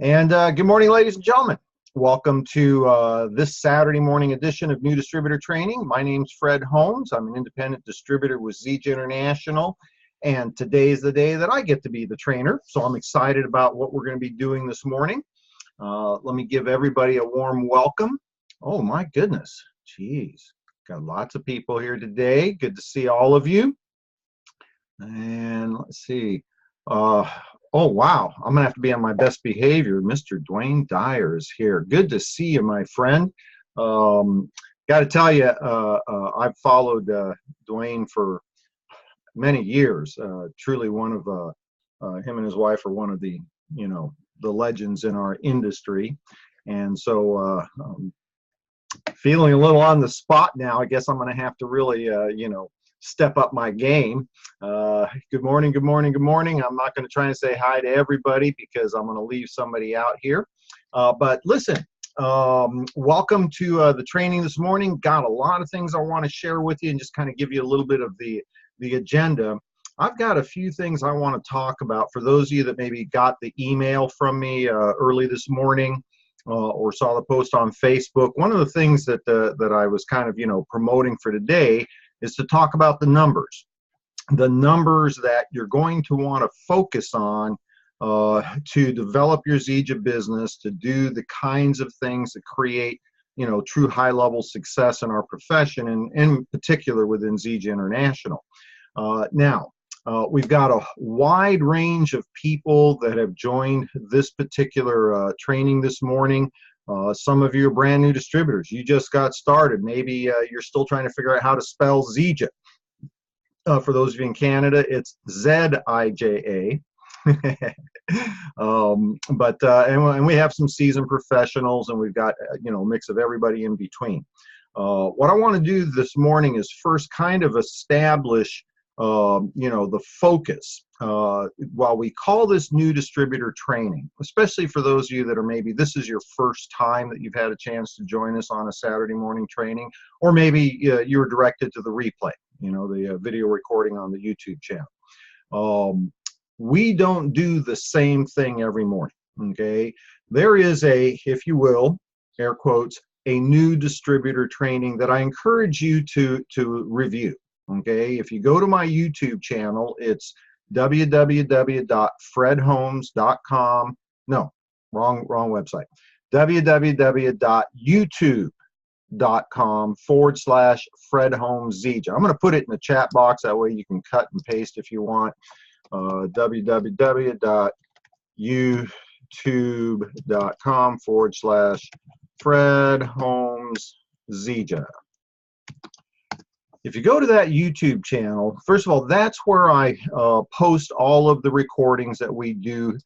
And good morning, ladies and gentlemen. Welcome to this Saturday morning edition of New Distributor Training. My name's Fred Holmes. I'm an independent distributor with Zija International, and today is the day that I get to be the trainer. So I'm excited about what we're going to be doing this morning. Let me give everybody a warm welcome. Oh my goodness, geez, got lots of people here today. Good to see all of you. And let's see. Oh, wow. I'm going to have to be on my best behavior. Mr. Dwayne Dyer is here. Good to see you, my friend. Got to tell you, I've followed Dwayne for many years. Truly one of him and his wife are one of the, the legends in our industry. And so feeling a little on the spot now. I guess I'm going to have to really, step up my game. Good morning, good morning, good morning. I'm not going to try and say hi to everybody because I'm going to leave somebody out here. But listen, welcome to the training this morning. Got a lot of things I want to share with you and just kind of give you a little bit of the agenda. I've got a few things I want to talk about for those of you that maybe got the email from me early this morning. Or saw the post on Facebook. One of the things that I was kind of promoting for today is to talk about the numbers that you're going to want to focus on to develop your Zija business, to do the kinds of things that create true high-level success in our profession, and in particular within Zija International. Now. We've got a wide range of people that have joined this particular training this morning. Some of you are brand new distributors. You just got started. Maybe you're still trying to figure out how to spell Zija. For those of you in Canada, it's Z-I-J-A. And we have some seasoned professionals, and we've got a mix of everybody in between. What I want to do this morning is first kind of establish the focus. While we call this new distributor training, especially for those of you that are maybe this is your first time that you've had a chance to join us on a Saturday morning training, or maybe you were directed to the replay, the video recording on the YouTube channel. We don't do the same thing every morning, okay? There is a, if you will, air quotes, a new distributor training that I encourage you to review. Okay, if you go to my YouTube channel, it's www.fredholmes.com. No, wrong website. www.youtube.com/FredHolmesZija. I'm going to put it in the chat box. That way you can cut and paste if you want. www.youtube.com/FredHolmesZija. If you go to that YouTube channel, first of all, that's where I post all of the recordings that we do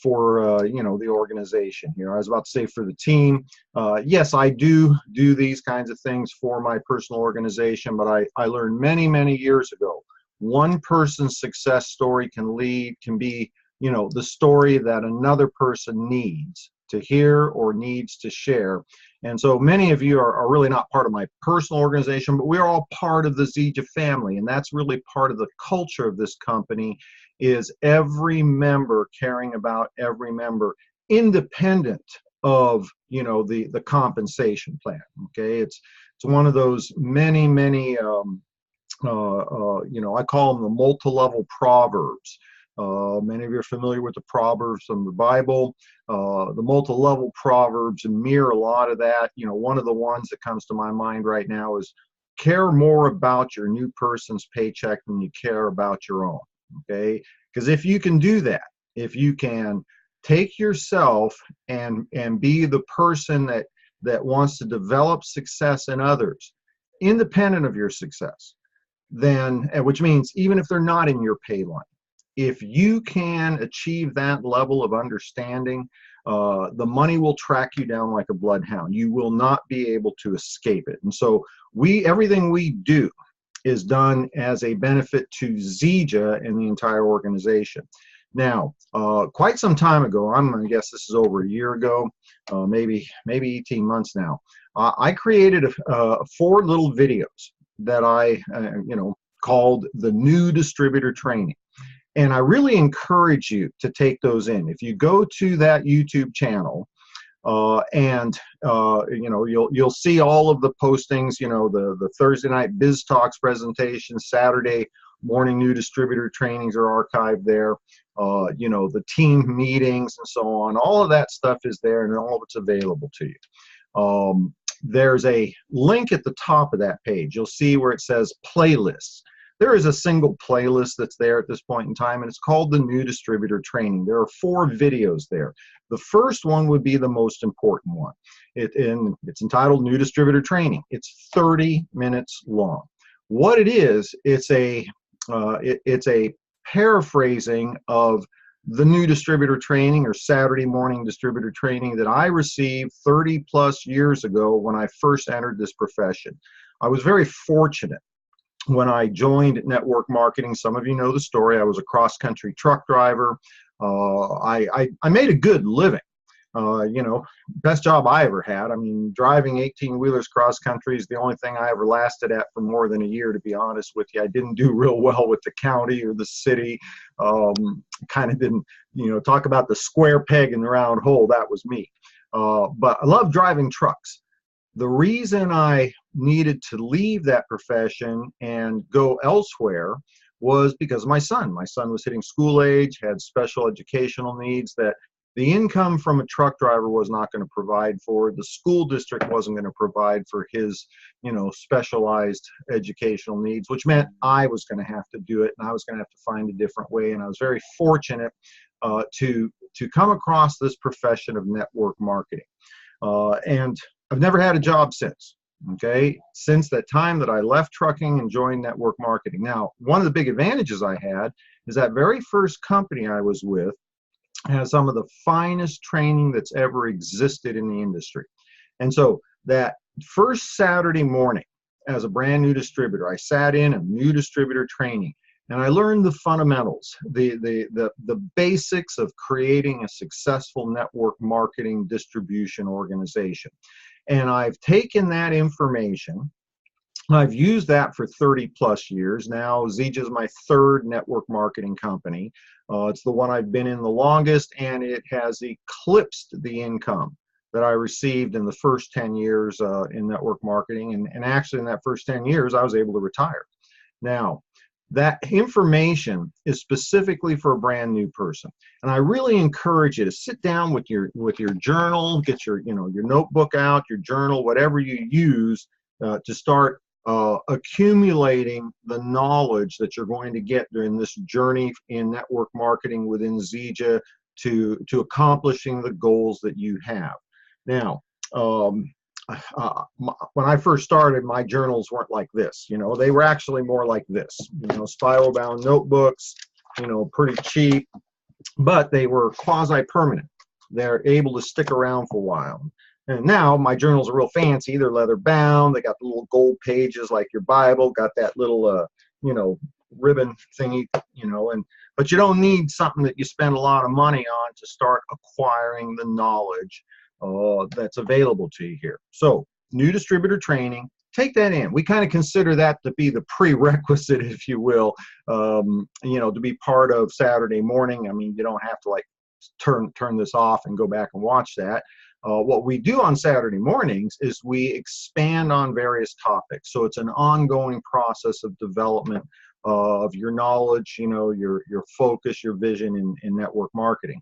for the organization here. I was about to say for the team. Yes, I do these kinds of things for my personal organization, but I learned many years ago, one person's success story can be the story that another person needs to hear or needs to share. And so many of you are really not part of my personal organization, but we're all part of the Zija family, and that's really part of the culture of this company, is every member caring about every member, independent of the compensation plan. Okay, it's one of those many I call them the multi-level proverbs. Many of you are familiar with the Proverbs from the Bible. The multi-level Proverbs mirror a lot of that. One of the ones that comes to my mind right now is care more about your new person's paycheck than you care about your own. Okay? Because if you can do that, if you can take yourself and be the person that wants to develop success in others, independent of your success, then, which means even if they're not in your pay line, if you can achieve that level of understanding, the money will track you down like a bloodhound. You will not be able to escape it. And so everything we do is done as a benefit to Zija and the entire organization. Now, quite some time ago, I'm going to guess this is over a year ago, maybe 18 months now, I created 4 little videos that I called the new distributor training. And I really encourage you to take those in. If you go to that YouTube channel, you'll see all of the postings, the Thursday night Biz Talks presentation, Saturday morning new distributor trainings are archived there. The team meetings and so on, all of that stuff is there, and all of it's available to you. There's a link at the top of that page. You'll see where it says playlists. There is a single playlist that's there at this point in time, and it's called the New Distributor Training. There are 4 videos there. The first one would be the most important one. It's entitled New Distributor Training. It's 30 minutes long. What it is, it's a paraphrasing of the New Distributor Training or Saturday morning distributor training that I received 30 plus years ago when I first entered this profession. I was very fortunate when I joined network marketing. Some of you know the story. I was a cross-country truck driver. I made a good living. Best job I ever had. I mean, driving 18-wheelers cross-country is the only thing I ever lasted at for more than a year, to be honest with you. I didn't do real well with the county or the city. Kind of didn't, talk about the square peg in the round hole. That was me. But I love driving trucks. The reason I needed to leave that profession and go elsewhere was because of my son. My son was hitting school age, had special educational needs that the income from a truck driver was not going to provide for. The school district wasn't going to provide for his, specialized educational needs, which meant I was going to have to do it, and I was going to have to find a different way. And I was very fortunate to come across this profession of network marketing. And I've never had a job since. Okay, since that time that I left trucking and joined network marketing. Now, one of the big advantages I had is that very first company I was with has some of the finest training that's ever existed in the industry. And so that first Saturday morning as a brand new distributor, I sat in a new distributor training, and I learned the fundamentals, the basics of creating a successful network marketing distribution organization. And I've taken that information, I've used that for 30 plus years. Now, Zija is my 3rd network marketing company. It's the one I've been in the longest, and it has eclipsed the income that I received in the first 10 years in network marketing. And actually, in that first 10 years, I was able to retire. Now, that information is specifically for a brand new person, and I really encourage you to sit down with your journal, get your your notebook out, your journal, whatever you use to start accumulating the knowledge that you're going to get during this journey in network marketing within Zija to accomplishing the goals that you have. Now, when I first started, my journals weren't like this. They were actually more like this. Spiral bound notebooks. Pretty cheap, but they were quasi-permanent. They're able to stick around for a while. And now my journals are real fancy. They're leather bound. They got the little gold pages like your Bible. Got that little ribbon thingy. But you don't need something that you spend a lot of money on to start acquiring the knowledge that's available to you here. So, new distributor training, take that in. We kind of consider that to be the prerequisite, if you will, to be part of Saturday morning. I mean, you don't have to like turn this off and go back and watch that. What we do on Saturday mornings is we expand on various topics. So it's an ongoing process of development of your knowledge, your focus, your vision in network marketing.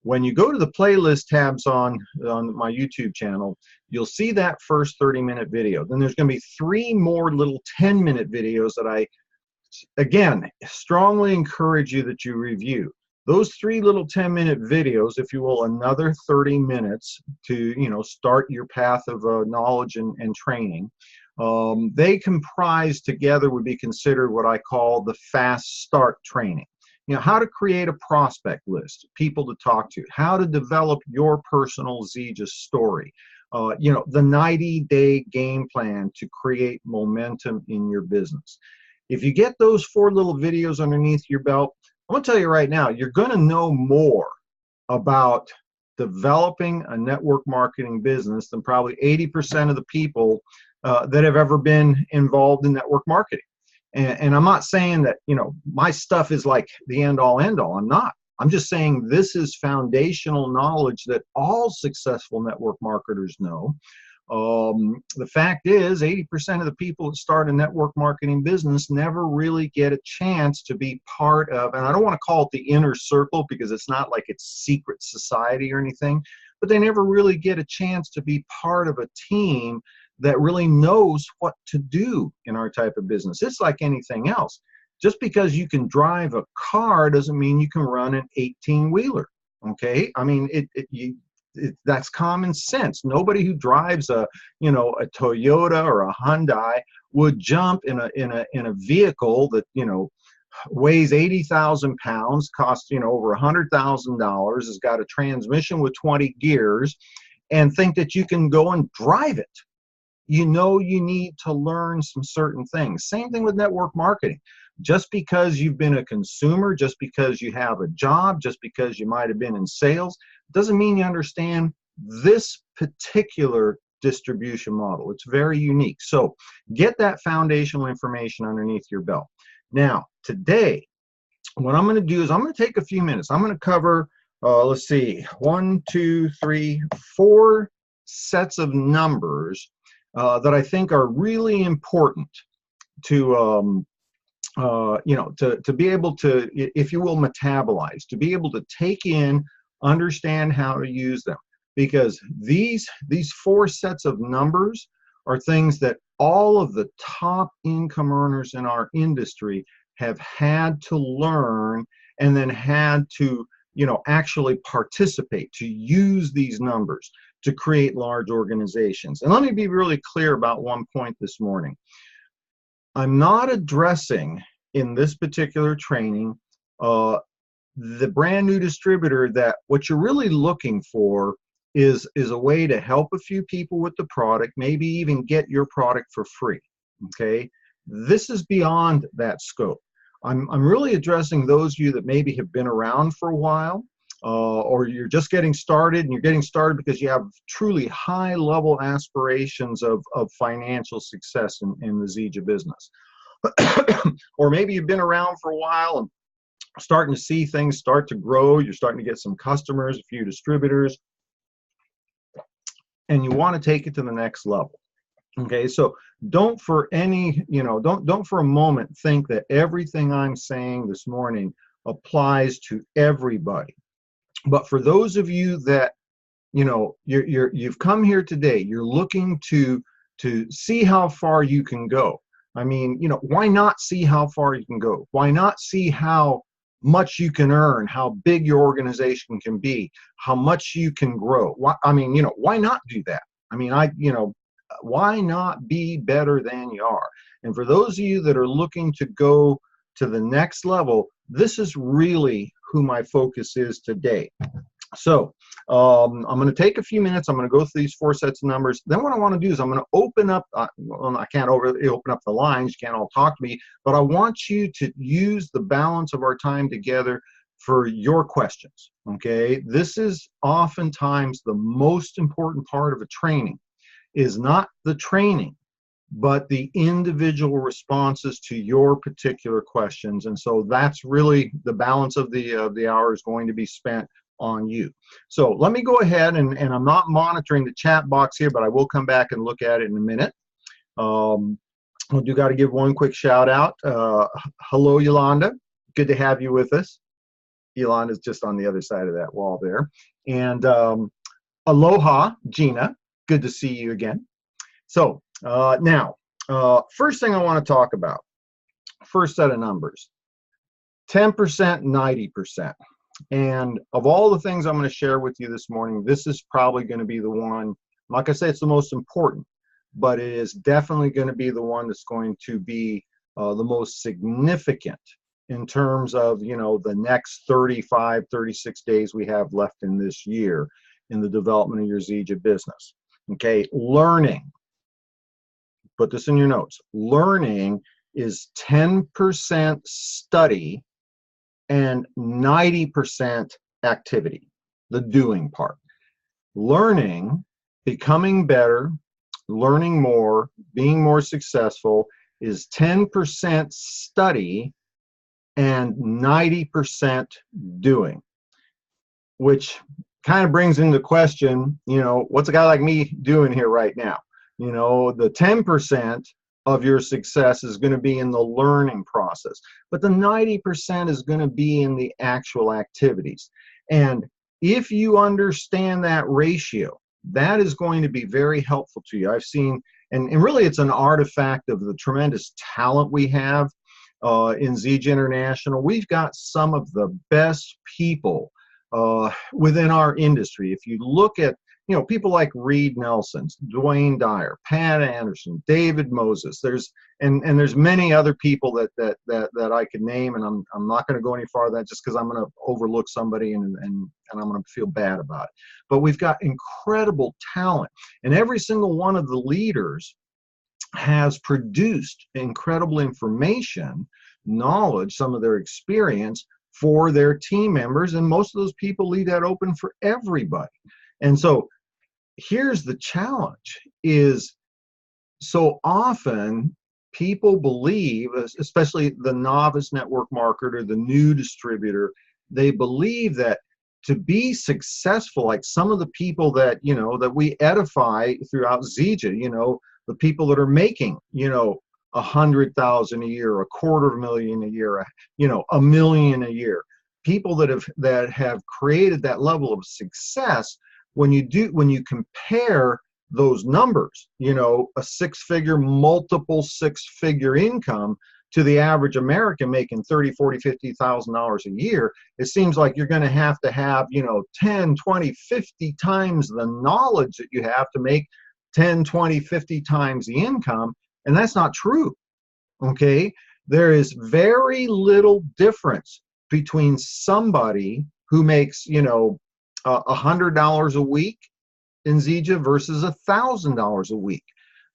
When you go to the playlist tabs on my YouTube channel, you'll see that first 30-minute video. Then there's going to be 3 more little 10-minute videos that I, again, strongly encourage you that you review. Those 3 little 10-minute videos, if you will, another 30 minutes to, start your path of knowledge and training. They comprise together would be considered what I call the fast start training. How to create a prospect list, people to talk to, how to develop your personal Zija story, the 90-day game plan to create momentum in your business. If you get those 4 little videos underneath your belt, I'm going to tell you right now, you're going to know more about developing a network marketing business than probably 80% of the people that have ever been involved in network marketing. And I'm not saying that, my stuff is like the end all end all. I'm not. I'm just saying this is foundational knowledge that all successful network marketers know. The fact is, 80% of the people that start a network marketing business never really get a chance to be part of, and I don't want to call it the inner circle because it's not like it's secret society or anything, but they never really get a chance to be part of a team that really knows what to do in our type of business. It's like anything else. Just because you can drive a car doesn't mean you can run an 18-wheeler. Okay, I mean that's common sense. Nobody who drives a Toyota or a Hyundai would jump in a vehicle that weighs 80,000 pounds, costs over $100,000, has got a transmission with 20 gears, and think that you can go and drive it. You need to learn some certain things. Same thing with network marketing. Just because you've been a consumer, just because you have a job, just because you might have been in sales, doesn't mean you understand this particular distribution model. It's very unique. So get that foundational information underneath your belt. Now, today, what I'm going to do is I'm going to take a few minutes. I'm going to cover, let's see, 1, 2, 3, 4 sets of numbers that I think are really important to to be able to, if you will, metabolize, to be able to take in, understand how to use them. Because these 4 sets of numbers are things that all of the top income earners in our industry have had to learn and then had to, actually participate, to use these numbers to create large organizations. And let me be really clear about one point this morning. I'm not addressing in this particular training the brand new distributor that what you're really looking for is a way to help a few people with the product, maybe even get your product for free. Okay, this is beyond that scope. I'm really addressing those of you that maybe have been around for a while, or you're just getting started, and you're getting started because you have truly high-level aspirations of financial success in the Zija business. Or maybe you've been around for a while and starting to see things start to grow. You're starting to get some customers, a few distributors, and you want to take it to the next level. Okay, so don't for a moment think that everything I'm saying this morning applies to everybody. But for those of you that you've come here today, you're looking to see how far you can go. I mean, why not see how far you can go? Why not see how much you can earn, how big your organization can be, how much you can grow? Why not do that? I mean, why not be better than you are? And for those of you that are looking to go to the next level, this is really who my focus is today. So I'm going to take a few minutes. I'm going to go through these 4 sets of numbers. Then what I want to do is I'm going to open up, well, I can't open up the lines. You can't all talk to me, but I want you to use the balance of our time together for your questions. Okay, this is oftentimes the most important part of a training, is not the training, but the individual responses to your particular questions. And so that's really the balance of the hour is going to be spent on you. So let me go ahead, and I'm not monitoring the chat box here, but I will come back and look at it in a minute. I do got to give one quick shout out. Hello, Yolanda. Good to have you with us. Yolanda's just on the other side of that wall there. And aloha, Gina. Good to see you again. So now, first thing I want to talk about, first set of numbers, 10%, 90%. And of all the things I'm going to share with you this morning, this is probably going to be the one, like I say, it's the most important, but it is definitely going to be the one that's going to be the most significant in terms of, the next 35, 36 days we have left in this year in the development of your Zija business. Okay, learning. Put this in your notes. Learning is 10% study and 90% activity, the doing part. Learning, becoming better, learning more, being more successful is 10% study and 90% doing, which kind of brings into question, what's a guy like me doing here right now? The 10% of your success is going to be in the learning process, but the 90% is going to be in the actual activities. And if you understand that ratio, that is going to be very helpful to you. I've seen, and really it's an artifact of the tremendous talent we have in Zija International. We've got some of the best people within our industry. If you look at people like Reed Nelson, Dwayne Dyer, Pat Anderson, David Moses, there's many other people that I could name, and I'm not going to go any farther than that just because I'm going to overlook somebody and I'm going to feel bad about it. But we've got incredible talent, and every single one of the leaders has produced incredible information, knowledge, some of their experience for their team members, and most of those people leave that open for everybody. And so here's the challenge, is so often people believe, especially the novice network marketer, the new distributor, they believe that to be successful, like some of the people that that we edify throughout Zija, the people that are making $100,000 a year, $250,000 a year, $1 million a year, people that have created that level of success. When you compare those numbers, a six-figure, multiple six-figure income to the average American making $30,000, $40,000, $50,000 a year, it seems like you're going to have 10, 20, 50 times the knowledge that you have to make 10, 20, 50 times the income. And that's not true. Okay? There is very little difference between somebody who makes, $100 a week in Zija versus $1,000 a week.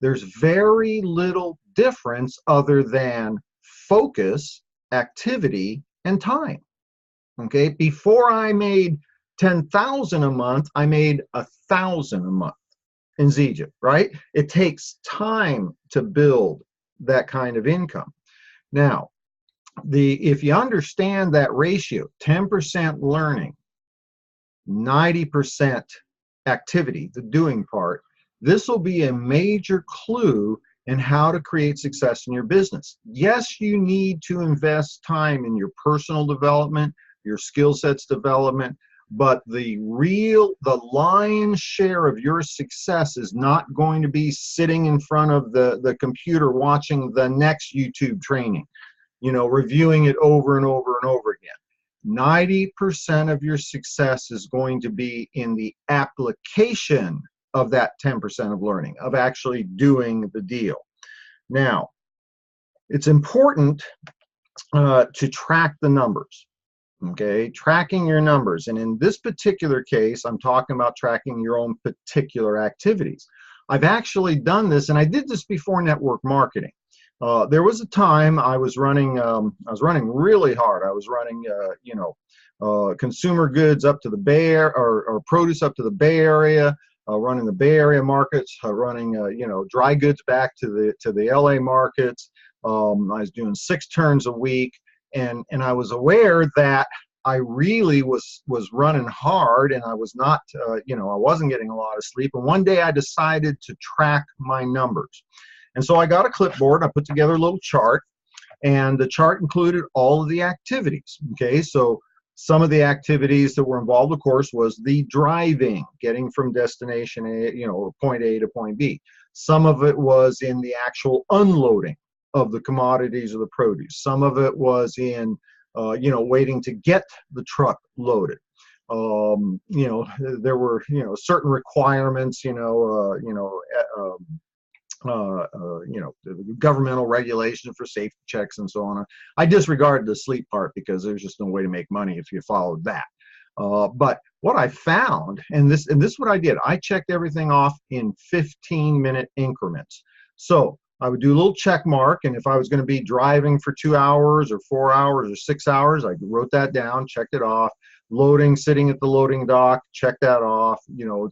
There's very little difference other than focus, activity, and time. Okay, before I made $10,000 a month, I made $1,000 a month in Zija, right? It takes time to build that kind of income. Now, if you understand that ratio, 10% learning, 90% activity, the doing part, this will be a major clue in how to create success in your business. Yes, you need to invest time in your personal development, your skill sets development, but the lion's share of your success is not going to be sitting in front of the computer watching the next YouTube training, reviewing it over and over and over again. 90% of your success is going to be in the application of that 10% of learning, of actually doing the deal. Now, it's important to track the numbers, okay? Tracking your numbers. And in this particular case, I'm talking about tracking your own particular activities. I've actually done this, and I did this before network marketing. There was a time I was running really hard. I was running, consumer goods up to the Bay Area, or produce up to the Bay Area, running the Bay Area markets, running, dry goods back to the LA markets. I was doing 6 turns a week, and I was aware that I really was running hard, and I was not, I wasn't getting a lot of sleep. And one day I decided to track my numbers. And so I got a clipboard, I put together a little chart, and the chart included all of the activities. Okay, so some of the activities that were involved, of course, was the driving, getting from destination A, point A to point B. Some of it was in the actual unloading of the commodities or the produce. Some of it was in, waiting to get the truck loaded. There were, certain requirements, the governmental regulations for safety checks and so on. I disregarded the sleep part because there's just no way to make money if you followed that. But what I found, and this is what I did, I checked everything off in 15-minute increments. So I would do a little check mark, and if I was going to be driving for 2 hours or 4 hours or 6 hours, I wrote that down, checked it off. Loading, sitting at the loading dock, check that off.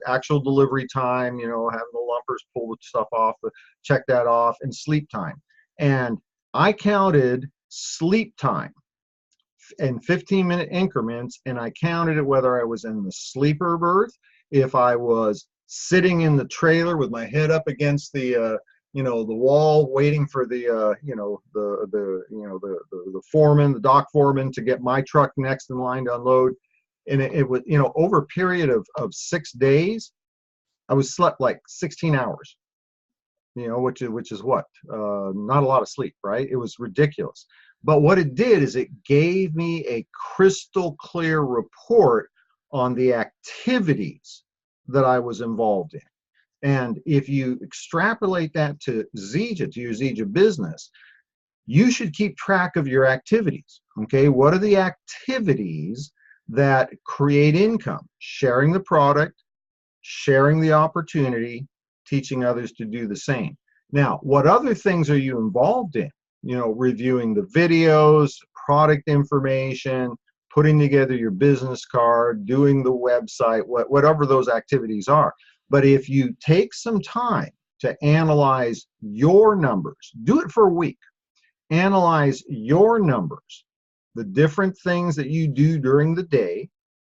Actual delivery time, having the lumpers pull the stuff off, check that off, and sleep time. And I counted sleep time in 15-minute increments, and I counted it whether I was in the sleeper berth, if I was sitting in the trailer with my head up against the the wall, waiting for the the foreman, the dock foreman, to get my truck next in line to unload. And it was, over a period of 6 days, I was slept like 16 hours, which is what, not a lot of sleep, right? It was ridiculous. But what it did is it gave me a crystal clear report on the activities that I was involved in. And if you extrapolate that to Zija, to your Zija business, you should keep track of your activities. Okay, what are the activities that create income? Sharing the product, sharing the opportunity, teaching others to do the same. Now, what other things are you involved in? Reviewing the videos, product information, putting together your business card, doing the website, whatever those activities are. But if you take some time to analyze your numbers, do it for a week. Analyze your numbers, the different things that you do during the day,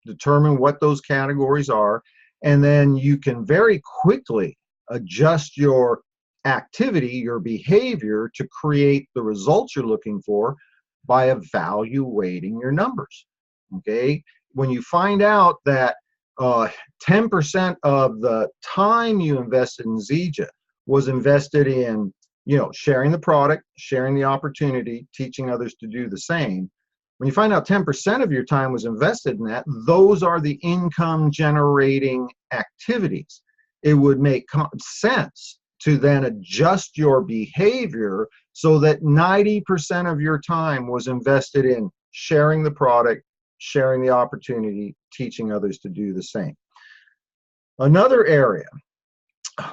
determine what those categories are, and then you can very quickly adjust your activity, your behavior, to create the results you're looking for by evaluating your numbers. Okay, when you find out that 10% of the time you invested in Zija was invested in sharing the product, sharing the opportunity, teaching others to do the same. When you find out 10% of your time was invested in that, those are the income generating activities. It would make sense to then adjust your behavior so that 90% of your time was invested in sharing the product, sharing the opportunity, teaching others to do the same. Another area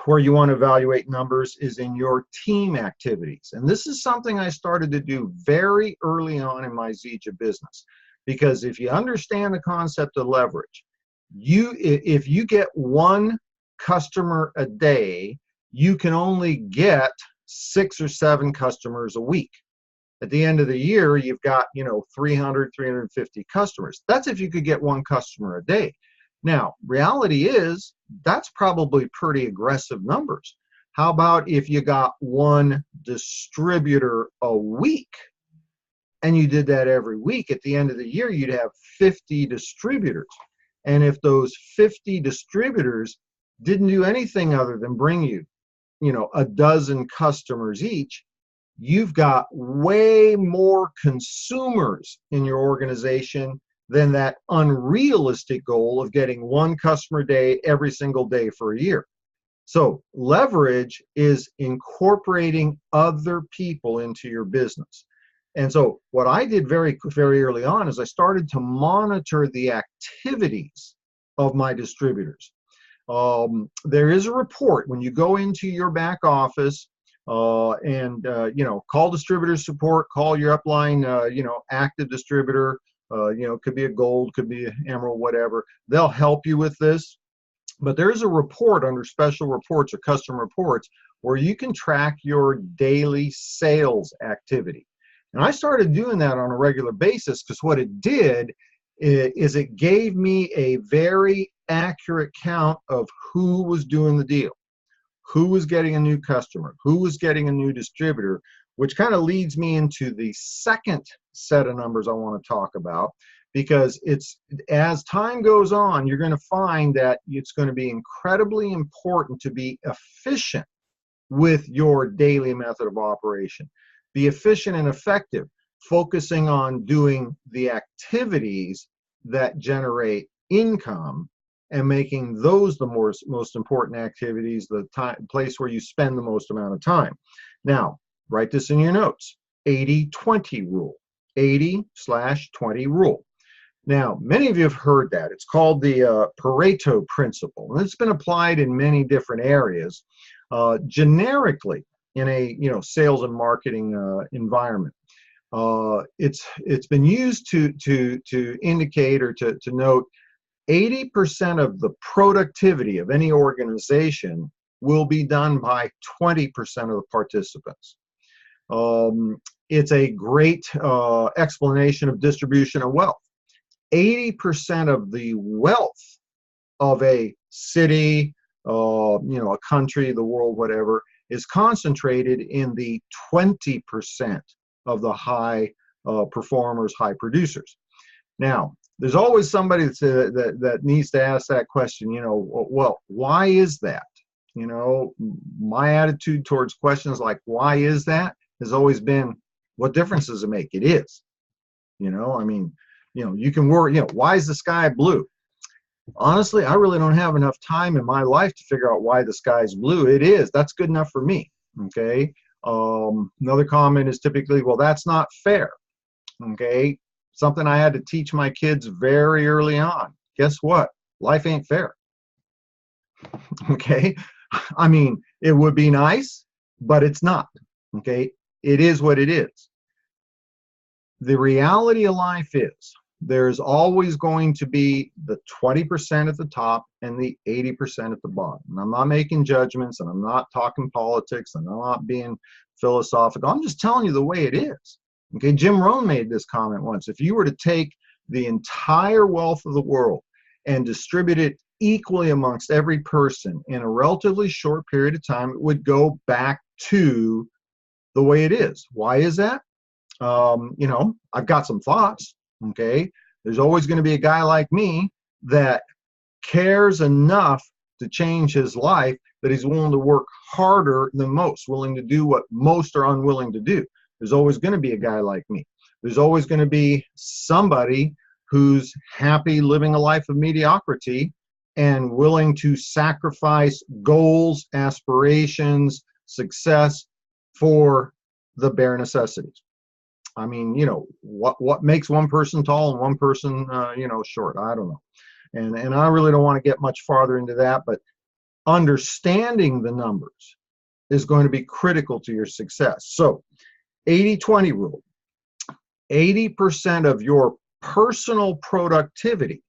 where you want to evaluate numbers is in your team activities. And this is something I started to do very early on in my Zija business, because if you understand the concept of leverage, if you get one customer a day, you can only get 6 or 7 customers a week. At the end of the year, you've got 300, 350 customers. That's if you could get one customer a day. Now, reality is that's probably pretty aggressive numbers. How about if you got one distributor a week and you did that every week? At the end of the year, you'd have 50 distributors. And if those 50 distributors didn't do anything other than bring you, a dozen customers each, you've got way more consumers in your organization than that unrealistic goal of getting one customer a day every single day for a year. So leverage is incorporating other people into your business. And so what I did very, very early on is I started to monitor the activities of my distributors. There is a report when you go into your back office and call distributor support, call your upline, active distributor. Could be a gold, could be an emerald, whatever. They'll help you with this. But there's a report under special reports or custom reports where you can track your daily sales activity. And I started doing that on a regular basis because what it did is it gave me a very accurate count of who was doing the deal, who was getting a new customer, who was getting a new distributor, which kind of leads me into the second set of numbers I want to talk about, because as time goes on, you're going to find that it's going to be incredibly important to be efficient with your daily method of operation. Be efficient and effective, focusing on doing the activities that generate income and making those the most important activities, the place where you spend the most amount of time. Now, write this in your notes: 80-20 rule. 80/20 rule. Now, many of you have heard that. It's called the Pareto principle, and it's been applied in many different areas. Generically, in a sales and marketing environment, it's been used to indicate or to note 80% of the productivity of any organization will be done by 20% of the participants. It's a great explanation of distribution of wealth. 80% of the wealth of a city, a country, the world, whatever, is concentrated in the 20% of the high performers, high producers. Now, there's always somebody that needs to ask that question, well, why is that? My attitude towards questions like, why is that, has always been, what difference does it make? It is. You can worry, why is the sky blue? Honestly, I really don't have enough time in my life to figure out why the sky is blue. It is. That's good enough for me. Okay. Another comment is typically, well, that's not fair. Okay. Something I had to teach my kids very early on. Guess what? Life ain't fair. Okay. I mean, it would be nice, but it's not. Okay. It is what it is. The reality of life is there's always going to be the 20% at the top and the 80% at the bottom. And I'm not making judgments, and I'm not talking politics, and I'm not being philosophical. I'm just telling you the way it is. Okay, Jim Rohn made this comment once. If you were to take the entire wealth of the world and distribute it equally amongst every person in a relatively short period of time, it would go back to the way it is. Why is that? I've got some thoughts. Okay, there's always going to be a guy like me that cares enough to change his life that he's willing to work harder than most, willing to do what most are unwilling to do. There's always going to be a guy like me. There's always going to be somebody who's happy living a life of mediocrity and willing to sacrifice goals, aspirations, success for the bare necessities. I mean, what makes one person tall and one person, short? I don't know. And I really don't want to get much farther into that, but understanding the numbers is going to be critical to your success. So 80-20 rule. 80% of your personal productivity,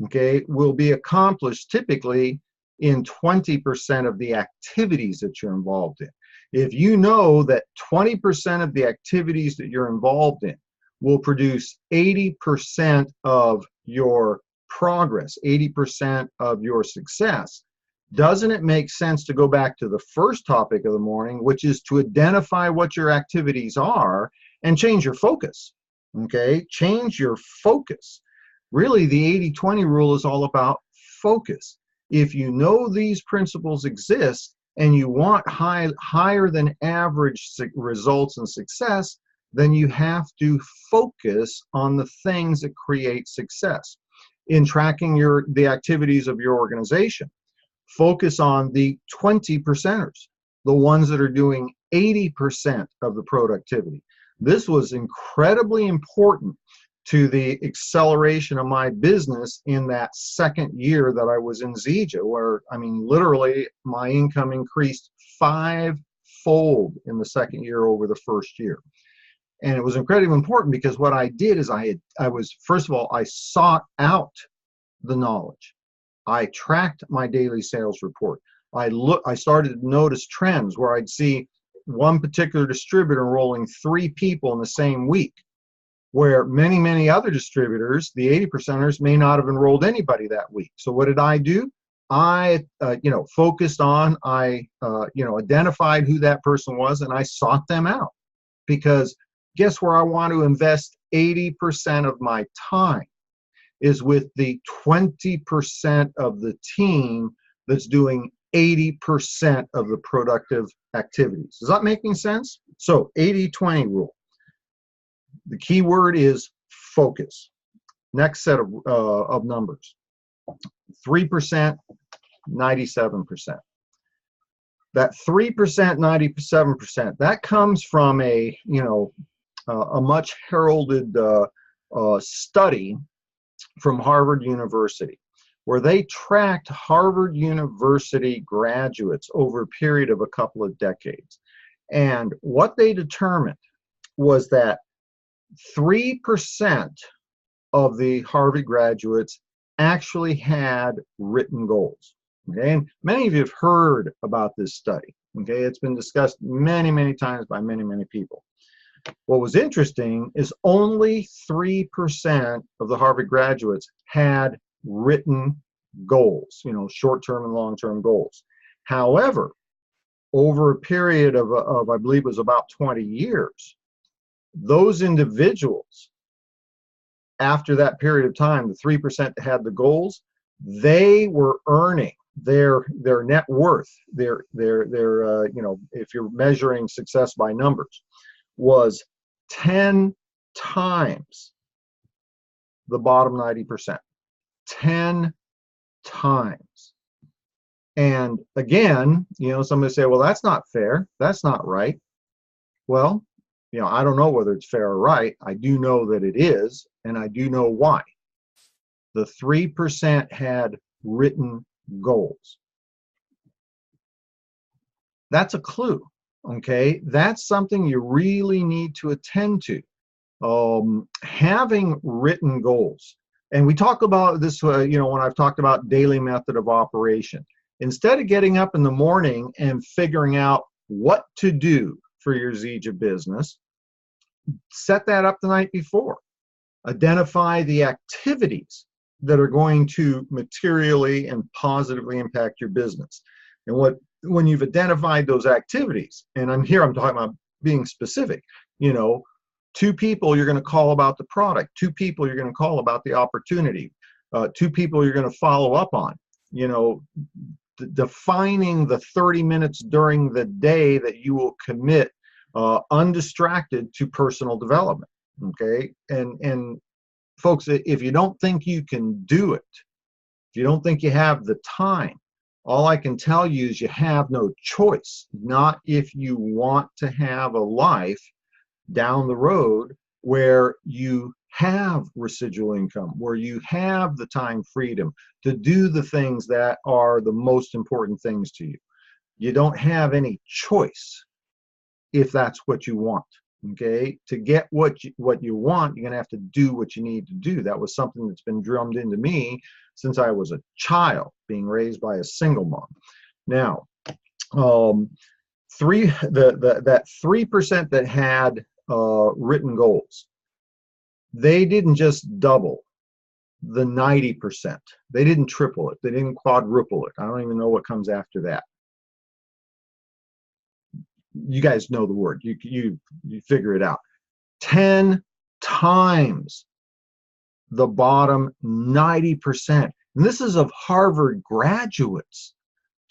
okay, will be accomplished typically in 20% of the activities that you're involved in. If you know that 20% of the activities that you're involved in will produce 80% of your progress, 80% of your success, doesn't it make sense to go back to the first topic of the morning, which is to identify what your activities are and change your focus? Okay, change your focus. Really, the 80-20 rule is all about focus. If you know these principles exist and you want higher than average results and success, then you have to focus on the things that create success. In tracking the activities of your organization, focus on the 20%ers, the ones that are doing 80% of the productivity. This was incredibly important to the acceleration of my business in that second year that I was in Zija, where, I mean, literally my income increased 5-fold in the second year over the first year. And it was incredibly important because what I did is first of all, I sought out the knowledge. I tracked my daily sales report. I started to notice trends where I'd see one particular distributor enrolling 3 people in the same week, where many, many other distributors, the 80%ers, may not have enrolled anybody that week. So what did I do? I, focused on, identified who that person was, and I sought them out. Because guess where I want to invest 80% of my time is with the 20% of the team that's doing 80% of the productive activities. Is that making sense? So 80-20 rule. The key word is focus. Next set of numbers. 3%, 97%. That 3%, 97%, that comes from a much heralded study from Harvard University, where they tracked Harvard University graduates over a period of a couple of decades. And what they determined was that 3% of the Harvard graduates actually had written goals. Okay? And many of you have heard about this study. Okay, it's been discussed many, many times by many, many people. What was interesting is only 3% of the Harvard graduates had written goals, short-term and long-term goals. However, over a period of I believe it was about 20 years, those individuals, after that period of time, the 3% that had the goals, they were earning their net worth, their if you're measuring success by numbers, was 10 times the bottom 90%. 10 times. And again, somebody say, well, that's not fair. That's not right. Well, I don't know whether it's fair or right. I do know that it is, and I do know why. The 3% had written goals. That's a clue, okay? That's something you really need to attend to. Having written goals, and we talk about this, when I've talked about daily method of operation. Instead of getting up in the morning and figuring out what to do for your Zija business, set that up the night before. Identify the activities that are going to materially and positively impact your business. And when you've identified those activities, and I'm talking about being specific, 2 people you're going to call about the product, 2 people you're going to call about the opportunity, 2 people you're going to follow up on, defining the 30 minutes during the day that you will commit undistracted to personal development. Okay, and folks, if you don't think you can do it, if you don't think you have the time, all I can tell you is you have no choice. Not if you want to have a life down the road where you have residual income, where you have the time freedom to do the things that are the most important things to you. You don't have any choice if that's what you want. Okay, to get what you want, you're going to have to do what you need to do. That was something that's been drummed into me since I was a child, being raised by a single mom. Now, that 3% that had written goals, they didn't just double the 90%. They didn't triple it. They didn't quadruple it. I don't even know what comes after that. You guys know the word. You figure it out. 10 times the bottom 90%. And this is of Harvard graduates.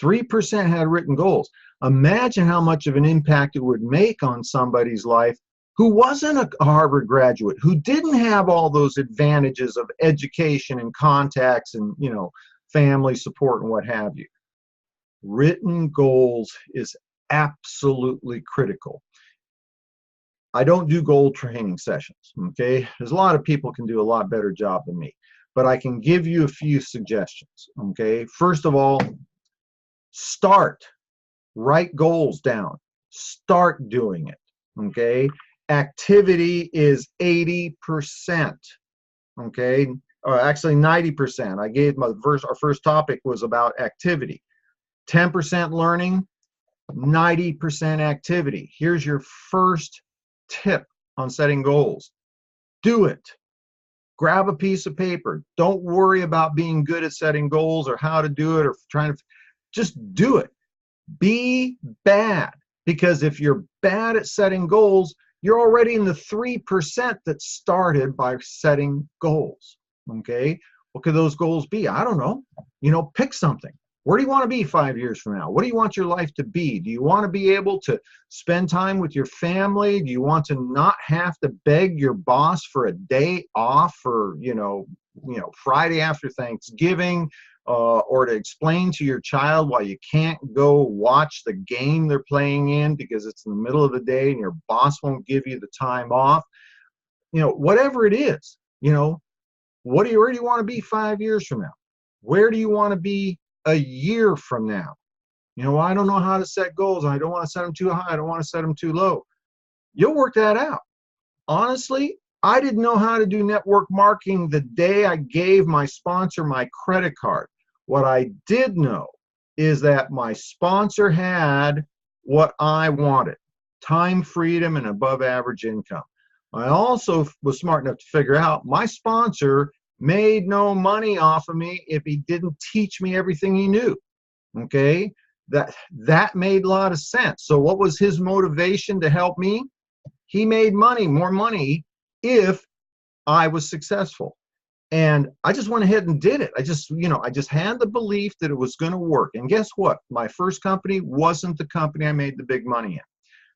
3% had written goals. Imagine how much of an impact it would make on somebody's life who wasn't a Harvard graduate, who didn't have all those advantages of education and contacts and, family support and what have you. Written goals is absolutely critical. I don't do goal training sessions, okay? There's a lot of people can do a lot better job than me, but I can give you a few suggestions, okay? First of all, write goals down, start doing it, okay? Activity is 80%, okay? Or actually 90%. I gave our first topic was about activity. 10% learning, 90% activity. Here's your first tip on setting goals. Do it. Grab a piece of paper. Don't worry about being good at setting goals or how to do it or just do it. Be bad, because if you're bad at setting goals, you're already in the 3% that started by setting goals. Okay? What could those goals be? I don't know. Pick something. Where do you want to be 5 years from now? What do you want your life to be? Do you want to be able to spend time with your family? Do you want to not have to beg your boss for a day off for, Friday after Thanksgiving, or to explain to your child why you can't go watch the game they're playing in because it's in the middle of the day and your boss won't give you the time off? Whatever it is, where do you want to be 5 years from now? Where do you want to be a year from now? I don't know how to set goals. I don't want to set them too high. I don't want to set them too low. You'll work that out. Honestly, I didn't know how to do network marketing the day I gave my sponsor my credit card. What I did know is that my sponsor had what I wanted: time freedom and above average income. I also was smart enough to figure out my sponsor made no money off of me if he didn't teach me everything he knew. Okay, that made a lot of sense. So what was his motivation to help me? He made money, more money, if I was successful. And I just went ahead and did it. I just had the belief that it was going to work. And guess what? My first company wasn't the company I made the big money in.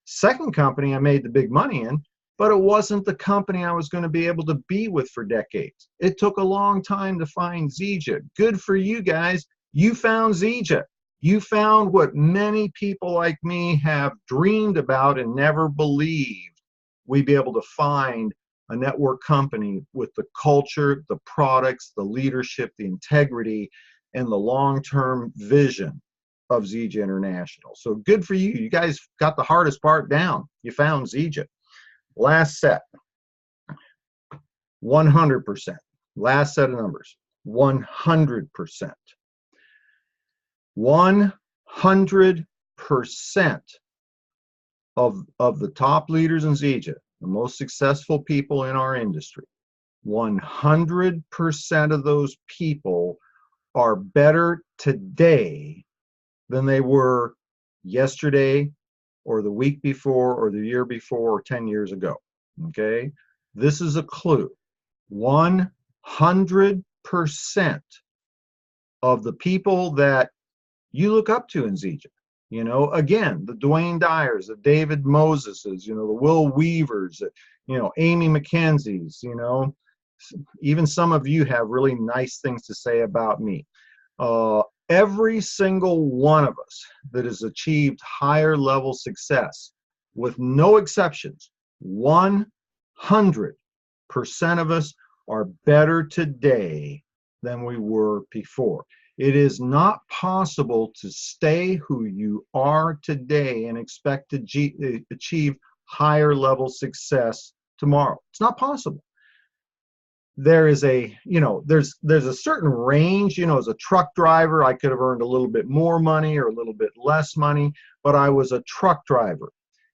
Second company I made the big money in, but it wasn't the company I was going to be able to be with for decades. It took a long time to find Zija. Good for you guys. You found Zija. You found what many people like me have dreamed about and never believed we'd be able to find a network company with the culture, the products, the leadership, the integrity, and the long-term vision of Zija International. So good for you. You guys got the hardest part down. You found Zija. Last set, 100%. Last set of numbers, 100%. 100% of the top leaders in Zija, the most successful people in our industry, 100% of those people are better today than they were yesterday or the week before or the year before or 10 years ago. Okay, this is a clue. 100% of the people that you look up to in Zija, again, the Dwayne Dyers, the David Moseses, the Will Weavers, Amy McKenzie's, even some of you have really nice things to say about me. Every single one of us that has achieved higher level success, with no exceptions, 100% of us are better today than we were before. It is not possible to stay who you are today and expect to achieve higher level success tomorrow. It's not possible. There is there's a certain range. As a truck driver, I could have earned a little bit more money or a little bit less money, but I was a truck driver.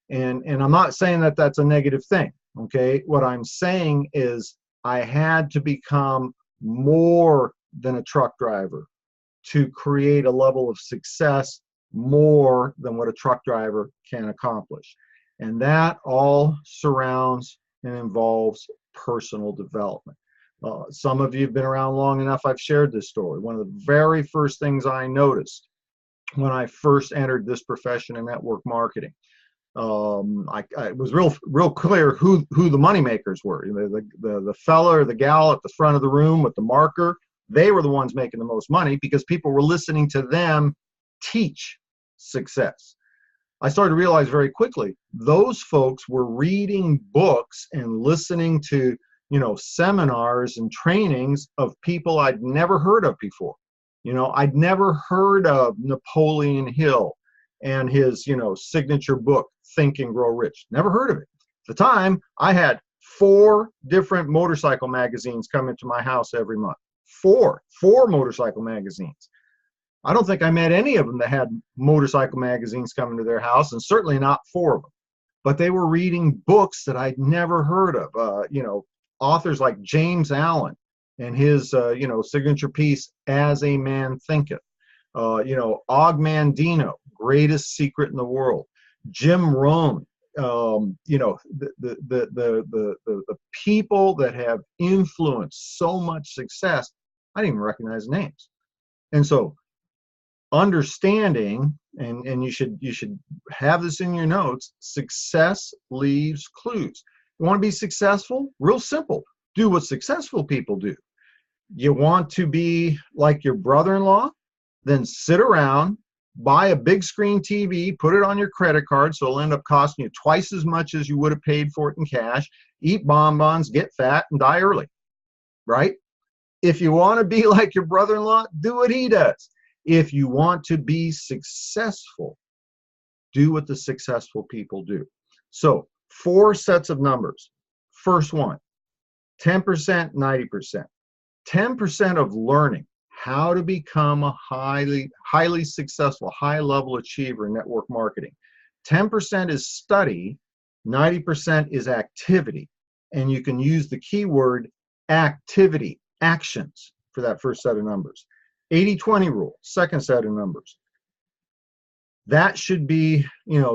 And I'm not saying that that's a negative thing, okay? What I'm saying is I had to become more than a truck driver to create a level of success more than what a truck driver can accomplish. And that all surrounds and involves personal development. Some of you have been around long enough, I've shared this story. One of the very first things I noticed when I first entered this profession in network marketing, it was real clear who the money makers were. The fella or the gal at the front of the room with the marker, they were the ones making the most money because people were listening to them teach success. I started to realize very quickly those folks were reading books and listening to seminars and trainings of people I'd never heard of before. I'd never heard of Napoleon Hill and his signature book Think and Grow Rich. Never heard of it. At the time, I had 4 different motorcycle magazines come into my house every month. Four motorcycle magazines. I don't think I met any of them that had motorcycle magazines coming to their house, and certainly not 4 of them. But they were reading books that I'd never heard of. Authors like James Allen and his signature piece As a Man Thinketh. Og Mandino, Greatest Secret in the World. Jim Rohn. The people that have influenced so much success, I didn't even recognize names. And so understanding, and you should have this in your notes, success leaves clues. You want to be successful? Real simple. Do what successful people do. You want to be like your brother-in-law? Then sit around, buy a big screen TV, put it on your credit card so it'll end up costing you twice as much as you would have paid for it in cash, eat bonbons, get fat, and die early, right? If you want to be like your brother-in-law, do what he does. If you want to be successful, do what the successful people do. So 4 sets of numbers. First one, 10%, 90%. 10% of learning how to become a highly successful, high-level achiever in network marketing. 10% is study, 90% is activity. And you can use the keyword activity, actions, for that first set of numbers. 80-20 rule, second set of numbers. That should be,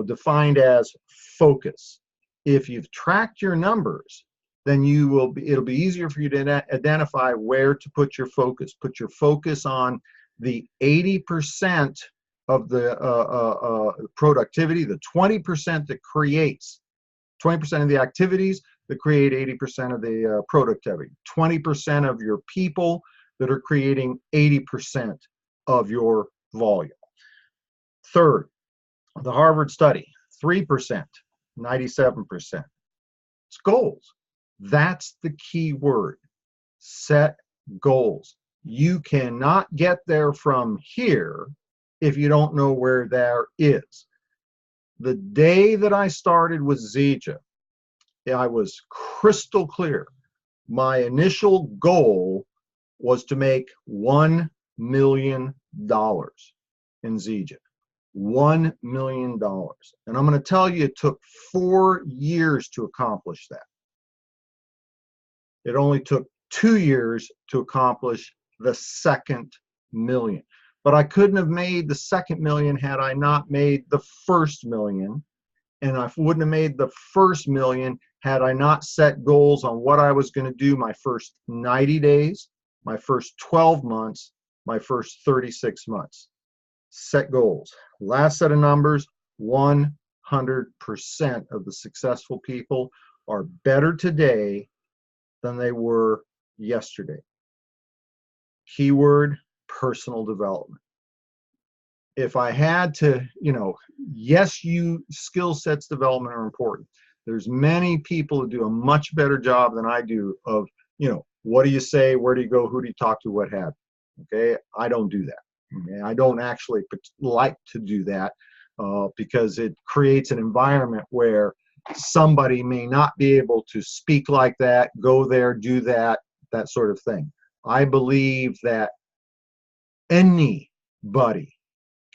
defined as focus. If you've tracked your numbers, then it'll be easier for you to identify where to put your focus. Put your focus on the 80% of the productivity, the 20% that creates 20% of the activities that create 80% of the productivity, 20% of your people that are creating 80% of your volume. Third, the Harvard study, 3%, 97%. It's goals. That's the key word. Set goals. You cannot get there from here if you don't know where there is. The day that I started with Zija, I was crystal clear. My initial goal was to make $1 million in Zija. $1 million. And I'm going to tell you, it took 4 years to accomplish that. It only took 2 years to accomplish the second million. But I couldn't have made the second million had I not made the first million. And I wouldn't have made the first million had I not set goals on what I was going to do my first 90 days, my first 12 months, my first 36 months. Set goals. Last set of numbers, 100% of the successful people are better today than they were yesterday. Keyword, personal development. If I had to, yes, skill sets development are important. There's many people who do a much better job than I do of, what do you say, where do you go, who do you talk to, what have you. Okay, I don't do that. Okay? I don't actually like to do that because it creates an environment where somebody may not be able to speak like that, go there, do that, that sort of thing. I believe that anybody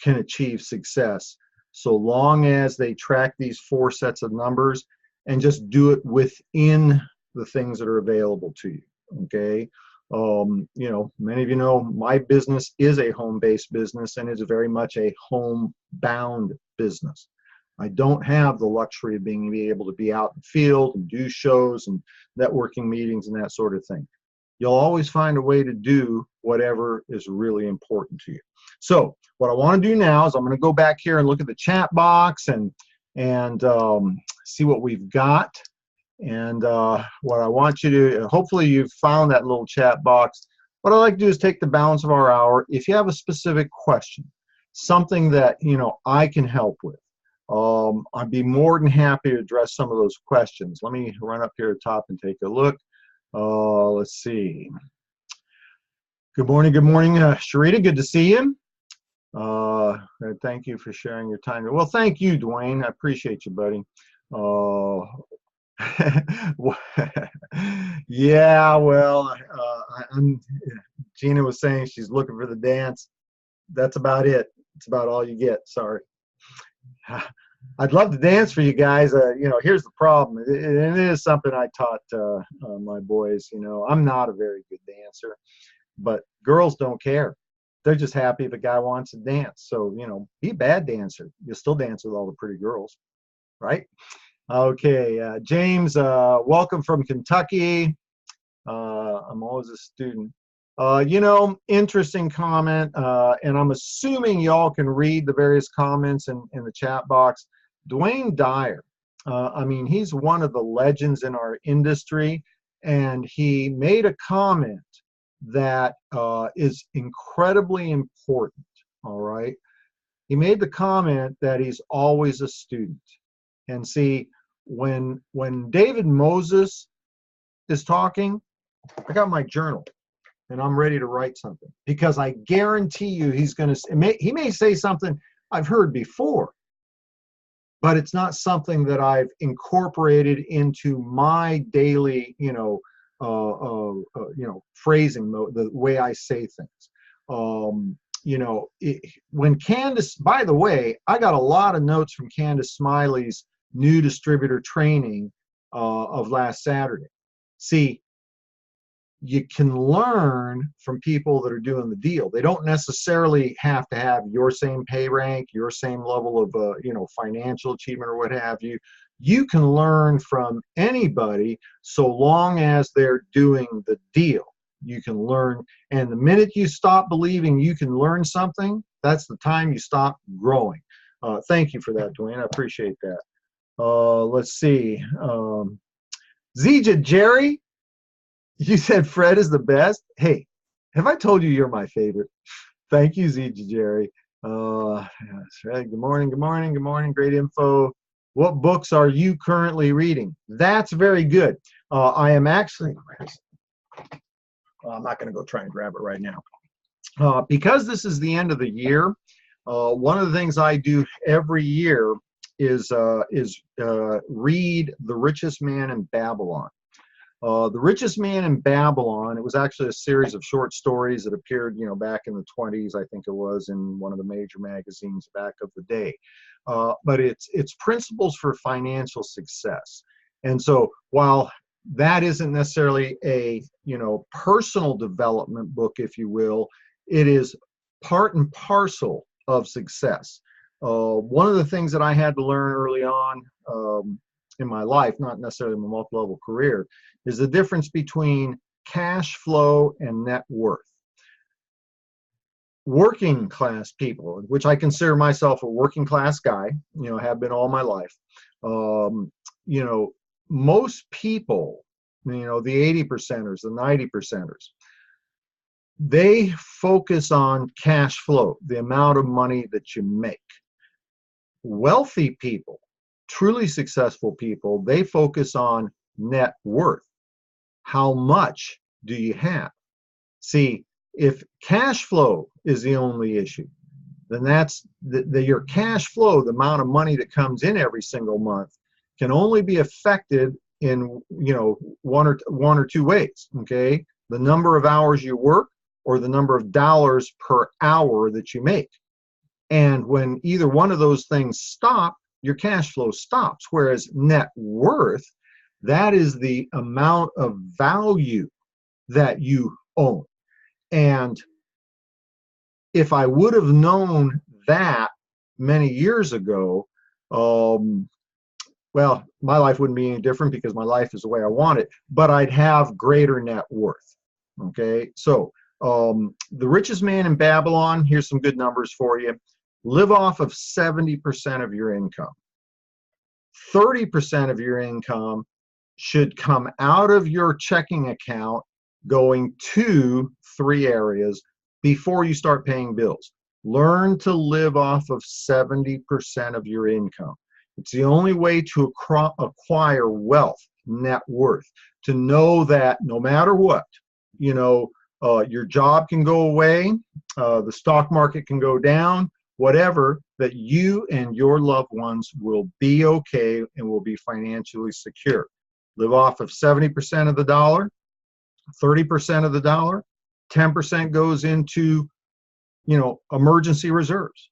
can achieve success so long as they track these 4 sets of numbers and just do it within the things that are available to you. Okay. Many of you know my business is a home-based business and is very much a home-bound business. I don't have the luxury of being able to be out in the field and do shows and networking meetings and that sort of thing. You'll always find a way to do whatever is really important to you. So what I want to do now is I'm going to go back here and look at the chat box and see what we've got. And what I want you to, hopefully you've found that little chat box. What I'd like to do is take the balance of our hour. If you have a specific question, something that I can help with, I'd be more than happy to address some of those questions. Let me run up here at the top and take a look. Let's see. Good morning, Sharita. Good to see you. Thank you for sharing your time. Well, thank you, Dwayne. I appreciate you, buddy. Yeah, well, Gina was saying she's looking for the dance. That's about it. It's about all you get. Sorry. I'd love to dance for you guys. Here's the problem. It is something I taught my boys. I'm not a very good dancer, but girls don't care. They're just happy if a guy wants to dance. So, be a bad dancer. You'll still dance with all the pretty girls, right? Okay, James, welcome from Kentucky. I'm always a student. Interesting comment, and I'm assuming y'all can read the various comments in the chat box. Dwayne Dyer, he's one of the legends in our industry, and he made a comment that is incredibly important, all right? He made the comment that he's always a student. And see, when David Moses is talking, I got my journal and I'm ready to write something, because I guarantee you he may say something I've heard before, but it's not something that I've incorporated into my daily, phrasing, the way I say things. when Candace, by the way, I got a lot of notes from Candace Smiley's new distributor training of last Saturday. See, you can learn from people that are doing the deal. They don't necessarily have to have your same pay rank, your same level of financial achievement or what have you. You can learn from anybody so long as they're doing the deal. You can learn, and the minute you stop believing you can learn something, that's the time you stop growing. Thank you for that, Dwayne. I appreciate that. Let's see. Zija, Jerry, you said Fred is the best. Hey, have I told you you're my favorite? Thank you, Zija, Jerry. Fred, good morning, good morning, good morning. Great info. What books are you currently reading? That's very good. I am actually, I'm not going to go try and grab it right now. Because this is the end of the year, one of the things I do every year is read The Richest Man in Babylon. The Richest Man in Babylon, it was actually a series of short stories that appeared, back in the 20s, I think it was, in one of the major magazines back of the day. But it's principles for financial success. And so while that isn't necessarily a, personal development book, if you will, it is part and parcel of success. One of the things that I had to learn early on in my life, not necessarily in my multi-level career, is the difference between cash flow and net worth. Working class people, which I consider myself a working class guy, have been all my life. Most people, the 80%ers, the 90%ers, they focus on cash flow, the amount of money that you make. Wealthy people, truly successful people, they focus on net worth. How much do you have? See, if cash flow is the only issue, then that's your cash flow, the amount of money that comes in every single month, can only be affected in one or two ways. Okay, the number of hours you work or the number of dollars per hour that you make. And when either one of those things stop, your cash flow stops. Whereas net worth, that is the amount of value that you own. And if I would have known that many years ago, well, my life wouldn't be any different because my life is the way I want it, but I'd have greater net worth. Okay, so The Richest Man in Babylon, here's some good numbers for you. Live off of 70% of your income. 30% of your income should come out of your checking account going to 3 areas before you start paying bills. Learn to live off of 70% of your income. It's the only way to acquire wealth, net worth, to know that no matter what, your job can go away, the stock market can go down, whatever, that you and your loved ones will be okay and will be financially secure. Live off of 70% of the dollar, 30% of the dollar, 10% goes into, emergency reserves.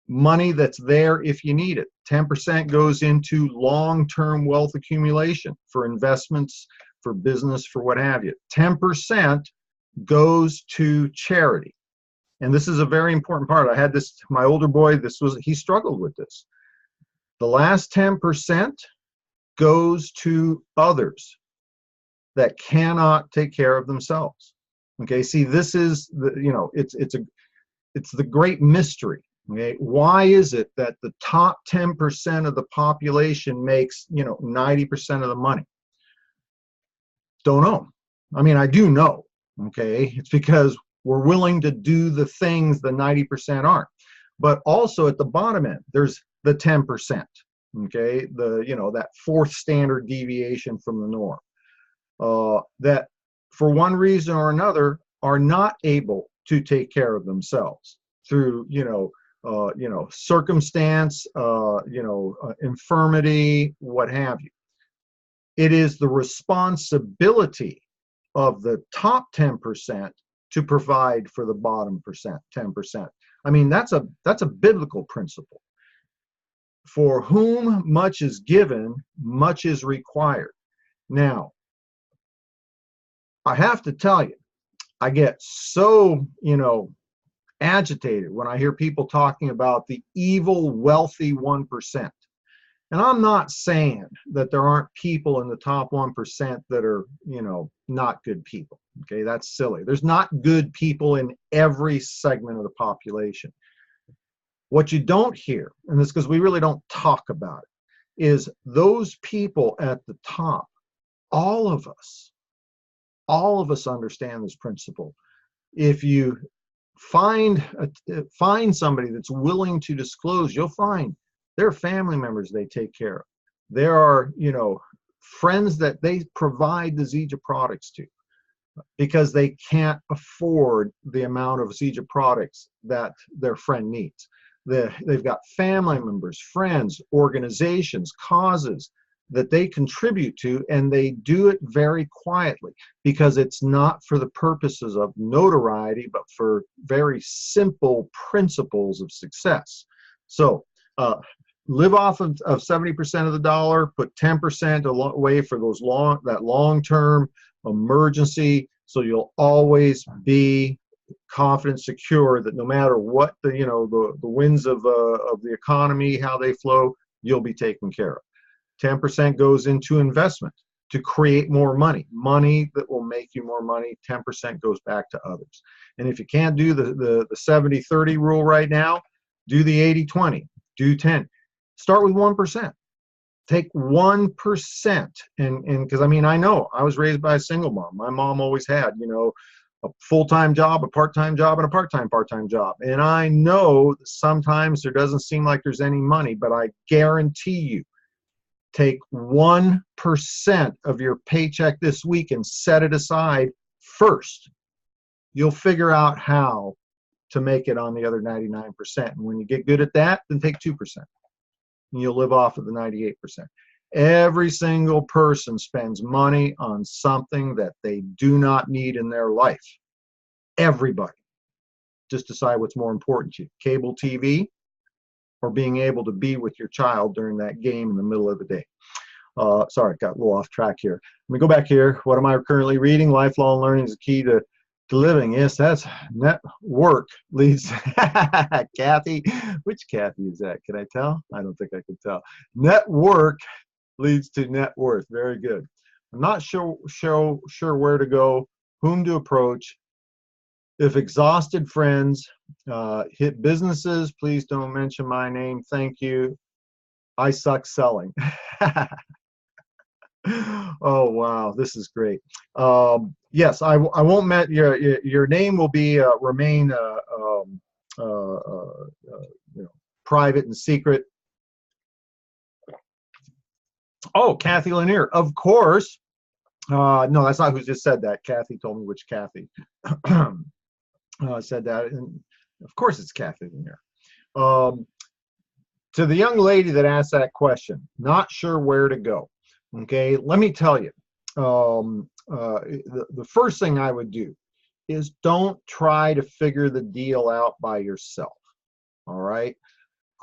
Money that's there if you need it. 10% goes into long-term wealth accumulation for investments, for business, for what have you. 10% goes to charity. And this is a very important part. I had this, my older boy, he struggled with this. The last 10% goes to others that cannot take care of themselves. Okay, see, this is it's the great mystery. Okay, why is it that the top 10% of the population makes 90% of the money? Don't know. I mean, I do know. Okay, it's because we're willing to do the things the 90% aren't. But also at the bottom end, there's the 10%. Okay, that fourth standard deviation from the norm. That for one reason or another are not able to take care of themselves through circumstance, infirmity, what have you. It is the responsibility of the top 10% to provide for the bottom 10%. I mean, that's a biblical principle. For whom much is given, much is required. Now, I have to tell you, I get so, agitated when I hear people talking about the evil, wealthy 1%. And I'm not saying that there aren't people in the top 1% that are, not good people. Okay, that's silly. There's not good people in every segment of the population. What you don't hear, and it's because we really don't talk about it, is those people at the top, all of us understand this principle. If you find somebody that's willing to disclose, you'll find there are family members they take care of. There are, friends that they provide the Zija products to because they can't afford the amount of Zija products that their friend needs. They've got family members, friends, organizations, causes that they contribute to, and they do it very quietly because it's not for the purposes of notoriety, but for very simple principles of success. So live off of 70% of the dollar, put 10% away for that long-term emergency, so you'll always be confident, secure that no matter what the winds of the economy, how they flow, you'll be taken care of. 10% goes into investment to create more money that will make you more money. 10% goes back to others. And if you can't do the 70-30 rule right now, do the 80-20, do 10. Start with 1%. Take 1%. And because I know I was raised by a single mom. My mom always had, a full-time job, a part-time job, and a part-time job. And I know that sometimes there doesn't seem like there's any money, but I guarantee you, take 1% of your paycheck this week and set it aside first. You'll figure out how to make it on the other 99%. And when you get good at that, then take 2%. And you'll live off of the 98%. Every single person spends money on something that they do not need in their life. Everybody. Just decide what's more important to you. Cable TV or being able to be with your child during that game in the middle of the day. Sorry, got a little off track here. Let me go back here. What am I currently reading? Lifelong learning is the key to living. Yes, that's network leads. Kathy, which Kathy is that? Can I tell? I don't think I can tell. Network leads to net worth. Very good. I'm not sure where to go, whom to approach. If exhausted friends hit businesses, please don't mention my name. Thank you. I suck selling. Oh wow, this is great. Yes, I won't met your name will be remain private and secret. Oh, Kathy Lanier, of course. No, that's not who just said that. Kathy told me which Kathy said that, and of course it's Kathy Lanier. To the young lady that asked that question, not sure where to go. Okay, let me tell you, the first thing I would do is don't try to figure the deal out by yourself. All right,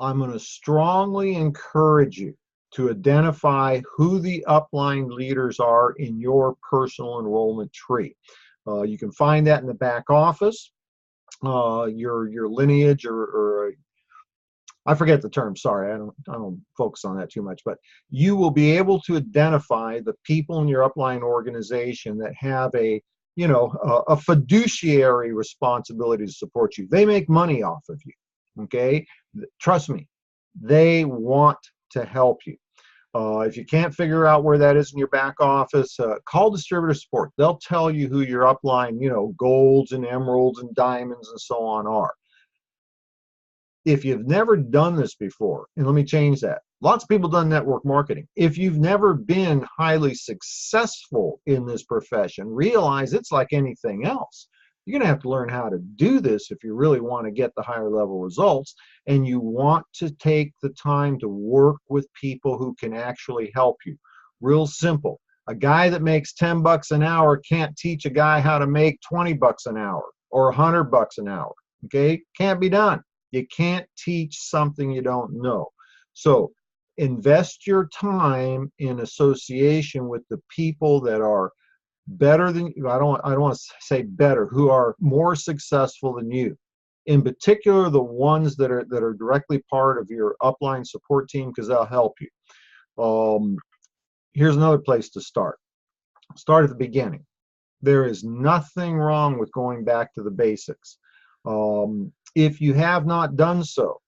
I'm going to strongly encourage you to identify who the upline leaders are in your personal enrollment tree. You can find that in the back office, your lineage, or I forget the term. Sorry, I don't focus on that too much. But you will be able to identify the people in your upline organization that have a fiduciary responsibility to support you. They make money off of you. Okay, trust me, they want to help you. If you can't figure out where that is in your back office, call distributor support. They'll tell you who your upline, golds and emeralds and diamonds and so on are. If you've never done this before, and let me change that. Lots of people done network marketing. If you've never been highly successful in this profession, realize it's like anything else. You're going to have to learn how to do this if you really want to get the higher level results, and you want to take the time to work with people who can actually help you. Real simple. A guy that makes $10 an hour can't teach a guy how to make $20 an hour. or $100 an hour. Okay, can't be done. You can't teach something you don't know. So invest your time in association with the people that are better than you. I don't want to say better, who are more successful than you. In particular, the ones that are directly part of your upline support team, because they'll help you. Here's another place to start. Start at the beginning. There is nothing wrong with going back to the basics. If you have not done so,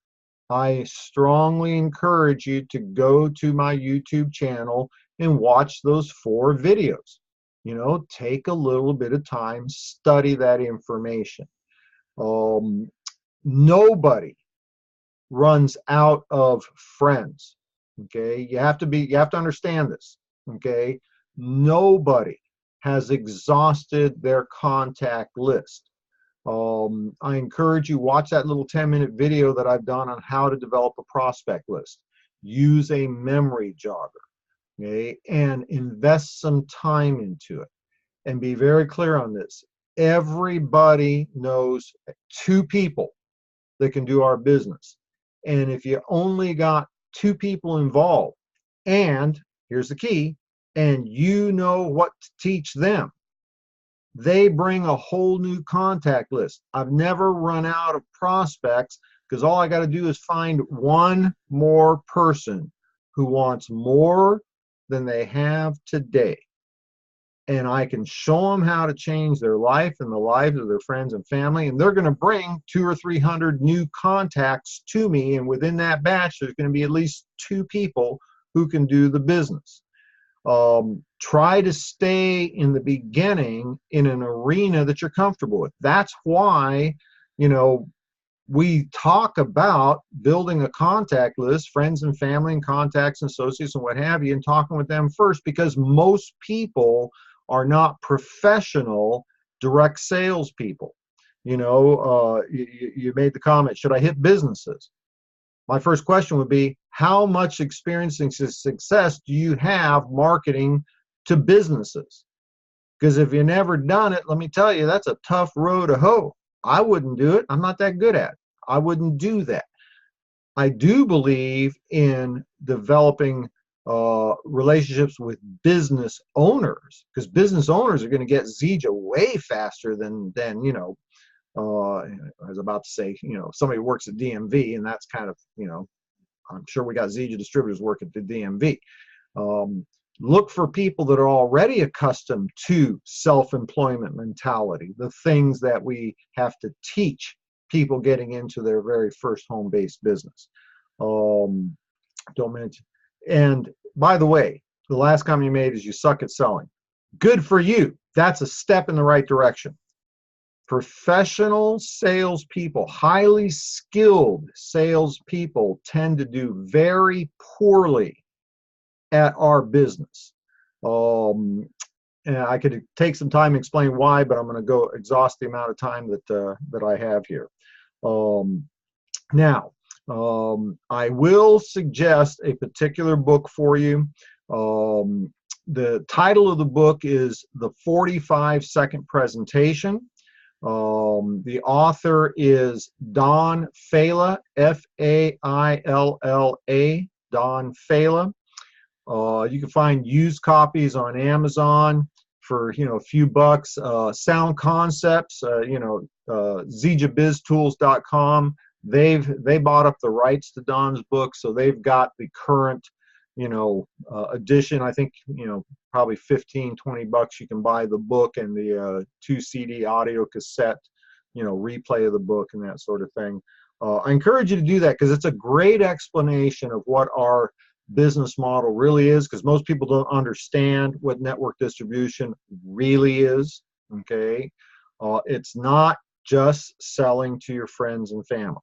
I strongly encourage you to go to my YouTube channel and watch those 4 videos. You know, take a little bit of time, study that information. Nobody runs out of friends. Okay, you have to understand this. Okay, nobody has exhausted their contact list. I encourage you, watch that little 10-minute video that I've done on how to develop a prospect list. Use a memory jogger, okay, and invest some time into it. And be very clear on this. Everybody knows 2 people that can do our business. And if you only got 2 people involved, and here's the key, and you know what to teach them, they bring a whole new contact list. I've never run out of prospects because all I got to do is find one more person who wants more than they have today. And I can show them how to change their life and the lives of their friends and family. And they're going to bring 200 or 300 new contacts to me. And within that batch, there's going to be at least 2 people who can do the business. Try to stay in the beginning in an arena that you're comfortable with. That's why, you know, we talk about building a contact list, friends and family and contacts and associates and what have you, and talking with them first, because most people are not professional direct sales people. You know, you made the comment, should I hit businesses? My first question would be, how much experience and success do you have marketing to businesses? Because if you've never done it, let me tell you, that's a tough row to hoe. I wouldn't do it. I'm not that good at it. I wouldn't do that. I do believe in developing relationships with business owners, because business owners are going to get Zija way faster than you know, I was about to say, you know, somebody works at DMV, and that's kind of, you know, I'm sure we got Zija distributors working at the DMV. Look for people that are already accustomed to self-employment mentality, the things that we have to teach people getting into their very first home-based business. Don't mention. And by the way, the last comment you made is you suck at selling. Good for you. That's a step in the right direction. Professional salespeople, highly skilled salespeople, tend to do very poorly at our business. And I could take some time to explain why, but I'm going to go exhaust the amount of time that I have here. Now, I will suggest a particular book for you. The title of the book is The 45-Second Presentation. The author is Don Failla, F-A-I-L-L-A, Don Failla. You can find used copies on Amazon for, you know, a few bucks. Sound Concepts, you know, ZijaBizTools.com. They bought up the rights to Don's book, so they've got the current, you know, edition. I think, you know, probably 15, 20 bucks you can buy the book and the 2 CD audio cassette, you know, replay of the book and that sort of thing. I encourage you to do that because it's a great explanation of what our business model really is, because most people don't understand what network distribution really is. Okay, it's not just selling to your friends and family.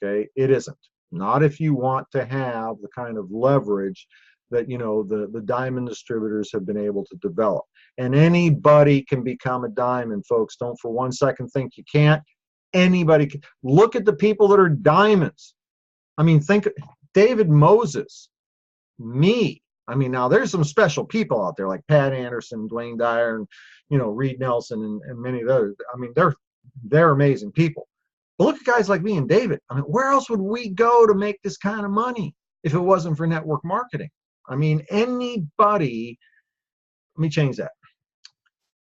Okay, it isn't. Not if you want to have the kind of leverage that, you know, the diamond distributors have been able to develop. And anybody can become a diamond, folks. Don't for one second think you can't. Anybody can. Look at the people that are diamonds. I mean, think David Moses, me. I mean, now there's some special people out there like Pat Anderson, Dwayne Dyer, and, you know, Reed Nelson, and many of others. I mean, they're They're amazing people. But look at guys like me and David. I mean, where else would we go to make this kind of money if it wasn't for network marketing? I mean, anybody, let me change that.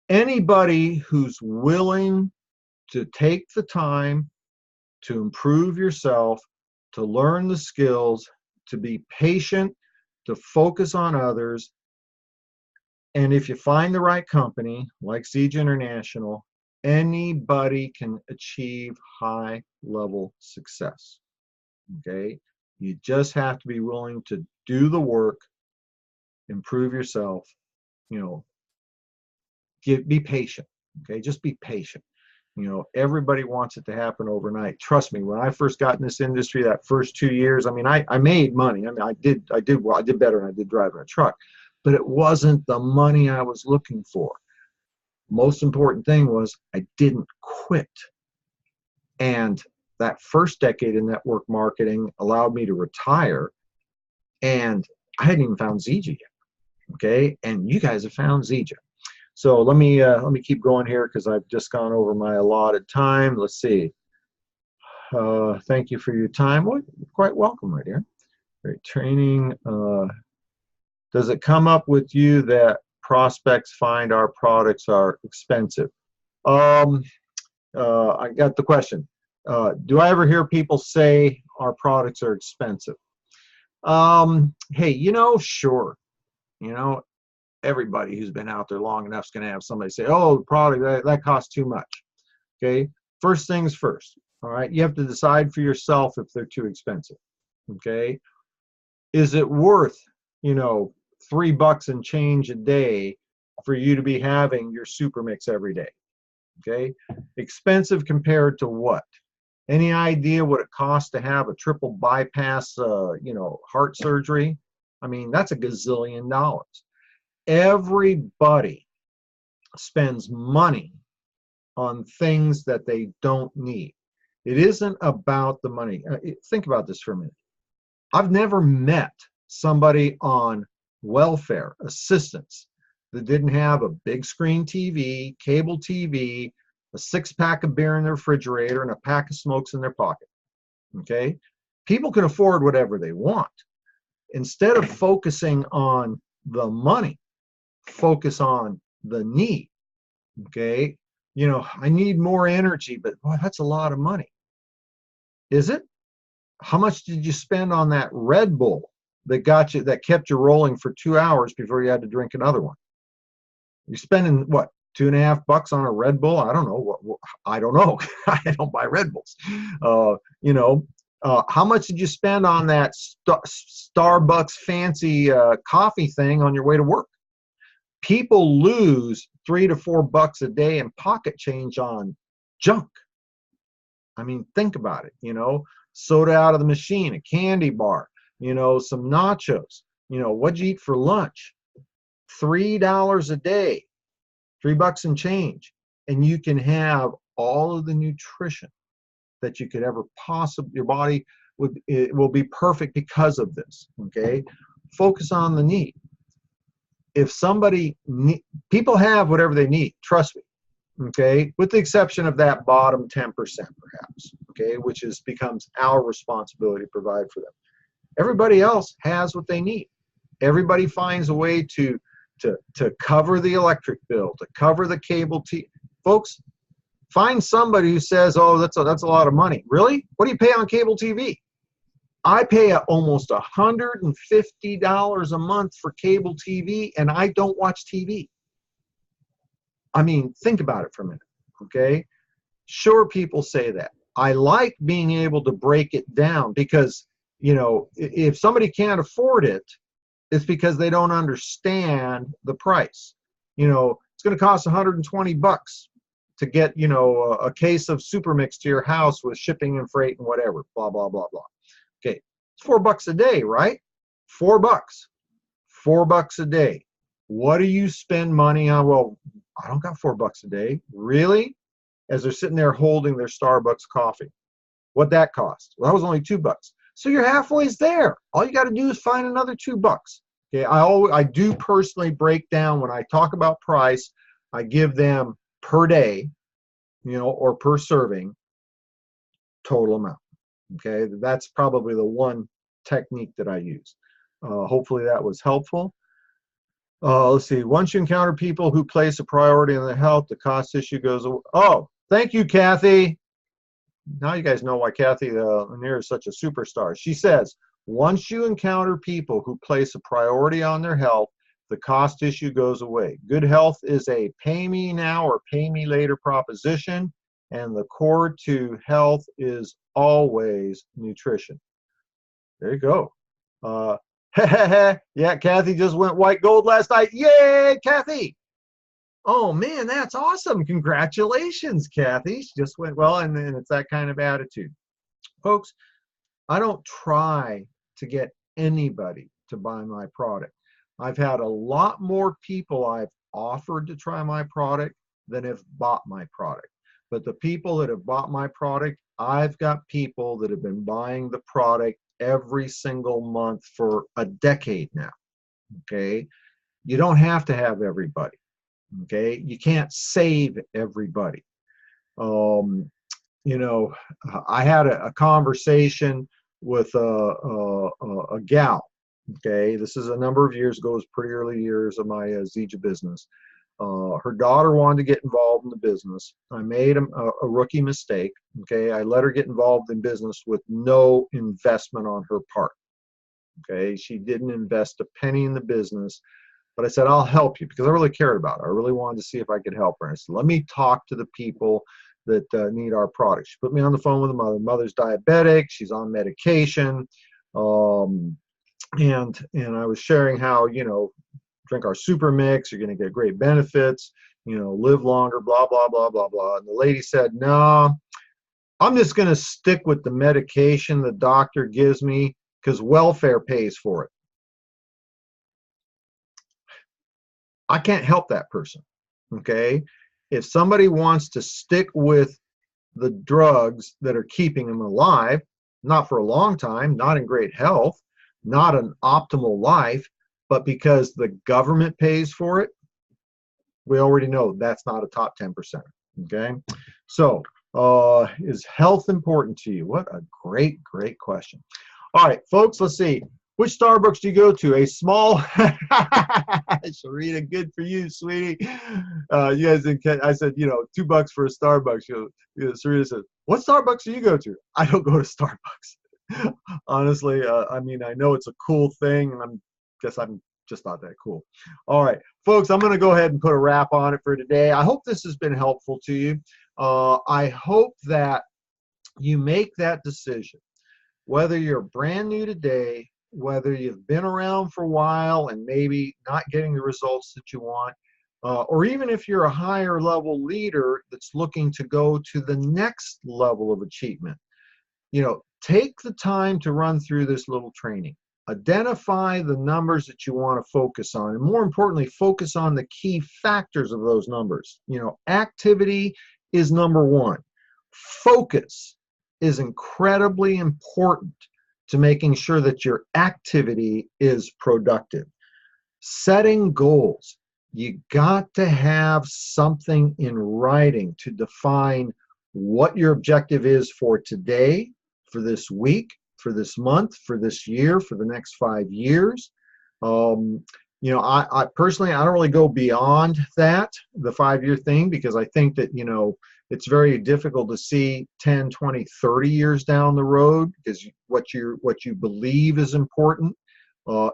Anybody who's willing to take the time to improve yourself, to learn the skills, to be patient, to focus on others. And if you find the right company, like Zija International, anybody can achieve high level success. Okay? You just have to be willing to do the work, improve yourself, you know, be patient. Okay? Just be patient. You know, everybody wants it to happen overnight. Trust me, when I first got in this industry, that first 2 years, I mean, I made money. I mean, I did well, I did better than I did driving a truck, but it wasn't the money I was looking for. Most important thing was I didn't quit. And that first decade in network marketing allowed me to retire, and I hadn't even found Zija yet. Okay, and you guys have found Zija. So let me keep going here because I've just gone over my allotted time. Let's see. Thank you for your time. Well, you're quite welcome right here. Great training. Does it come up with you that prospects find our products are expensive? I got the question. Do I ever hear people say our products are expensive? Hey, you know, sure. You know, everybody who's been out there long enough is going to have somebody say, oh, the product, that costs too much. Okay, first things first. All right, you have to decide for yourself if they're too expensive. Okay, is it worth, you know, $3 and change a day for you to be having your super mix every day? Okay, expensive compared to what? Any idea what it costs to have a triple bypass, you know, heart surgery? I mean, that's a gazillion dollars. Everybody spends money on things that they don't need. It isn't about the money. Think about this for a minute. I've never met somebody on welfare assistance that didn't have a big screen TV, cable TV, a 6-pack of beer in their refrigerator, and a pack of smokes in their pocket. Okay? People can afford whatever they want. Instead of focusing on the money, focus on the need. Okay, you know, I need more energy, but boy, that's a lot of money. Is it? How much did you spend on that Red Bull that kept you rolling for 2 hours before you had to drink another one? You're spending what, $2.50 on a Red Bull? I don't know. I don't know. I don't buy Red Bulls. You know, how much did you spend on that Starbucks fancy coffee thing on your way to work? People lose $3 to $4 a day in pocket change on junk. I mean, think about it. You know, soda out of the machine, a candy bar, you know, some nachos. You know, what'd you eat for lunch? $3 a day, $3 and change, and you can have all of the nutrition that you could ever possibly. Your body will be perfect because of this. Okay, focus on the need. If somebody, people have whatever they need, trust me, okay, with the exception of that bottom 10% perhaps, okay, which becomes our responsibility to provide for them. Everybody else has what they need. Everybody finds a way to cover the electric bill, to cover the cable TV. Folks, find somebody who says, oh, that's a lot of money. Really? What do you pay on cable TV? I pay almost $150 a month for cable TV, and I don't watch TV. I mean, think about it for a minute, okay? Sure, people say that. I like being able to break it down because, you know, if somebody can't afford it, it's because they don't understand the price. You know, it's going to cost $120 to get, you know, a case of Super Mix to your house with shipping and freight and whatever, blah, blah, blah, blah. Okay, it's $4 a day, right? $4. $4 a day. What do you spend money on? Well, I don't got $4 a day. Really? As they're sitting there holding their Starbucks coffee. What'd that cost? Well, that was only $2. So you're halfway there. All you got to do is find another $2. Okay, I do personally break down when I talk about price. I give them per day, or per serving, total amount. Okay, that's probably the one technique that I use. Hopefully that was helpful. Let's see. Once you encounter people who place a priority on their health, the cost issue goes away. Oh, thank you, Kathy. Now you guys know why Kathy Lanier is such a superstar. She says, once you encounter people who place a priority on their health, the cost issue goes away. Good health is a pay me now or pay me later proposition, and the core to health is always nutrition. There you go. Yeah, Kathy just went white gold last night. Yay, Kathy! Oh man, that's awesome. Congratulations, Kathy. She just went well, and then it's that kind of attitude. Folks, I don't try to get anybody to buy my product. I've had a lot more people I've offered to try my product than have bought my product. But the people that have bought my product, I've got people that have been buying the product every single month for a decade now. Okay? You don't have to have everybody. Okay? You can't save everybody. I had a conversation with a gal. Okay, this is a number of years ago. It was pretty early years of my Zija business. Her daughter wanted to get involved in the business. I made a rookie mistake. Okay, I let her get involved in business with no investment on her part. Okay, she didn't invest a penny in the business, but I said, I'll help you because I really cared about her. I really wanted to see if I could help her. I said, let me talk to the people that need our product. She put me on the phone with the mother. Mother's diabetic. She's on medication. And I was sharing how, drink our super mix, you're going to get great benefits, live longer, blah, blah, blah, blah, blah. And the lady said, no, I'm just going to stick with the medication the doctor gives me because welfare pays for it. I can't help that person. Okay. If somebody wants to stick with the drugs that are keeping them alive, not for a long time, not in great health, not an optimal life, but because the government pays for it, we already know that's not a top 10%. Okay. So, is health important to you? What a great, great question. All right, folks, let's see. Which Starbucks do you go to? A small, Sharita, good for you, sweetie. You guys, I said, $2 for a Starbucks. Sharita said, what Starbucks do you go to? I don't go to Starbucks. Honestly, I know it's a cool thing, and I'm just not that cool. All right, folks, I'm going to go ahead and put a wrap on it for today. I hope this has been helpful to you. I hope that you make that decision, whether you're brand new today, whether you've been around for a while and maybe not getting the results that you want, or even if you're a higher level leader that's looking to go to the next level of achievement. Take the time to run through this little training. Identify the numbers that you want to focus on, and more importantly, focus on the key factors of those numbers. Activity is number one. Focus is incredibly important to making sure that your activity is productive. Setting goals. You got to have something in writing to define what your objective is for today, for this week, for this month, for this year, for the next 5 years. I personally, I don't really go beyond that, the 5-year thing, because I think that, it's very difficult to see 10, 20, 30 years down the road, because what you believe is important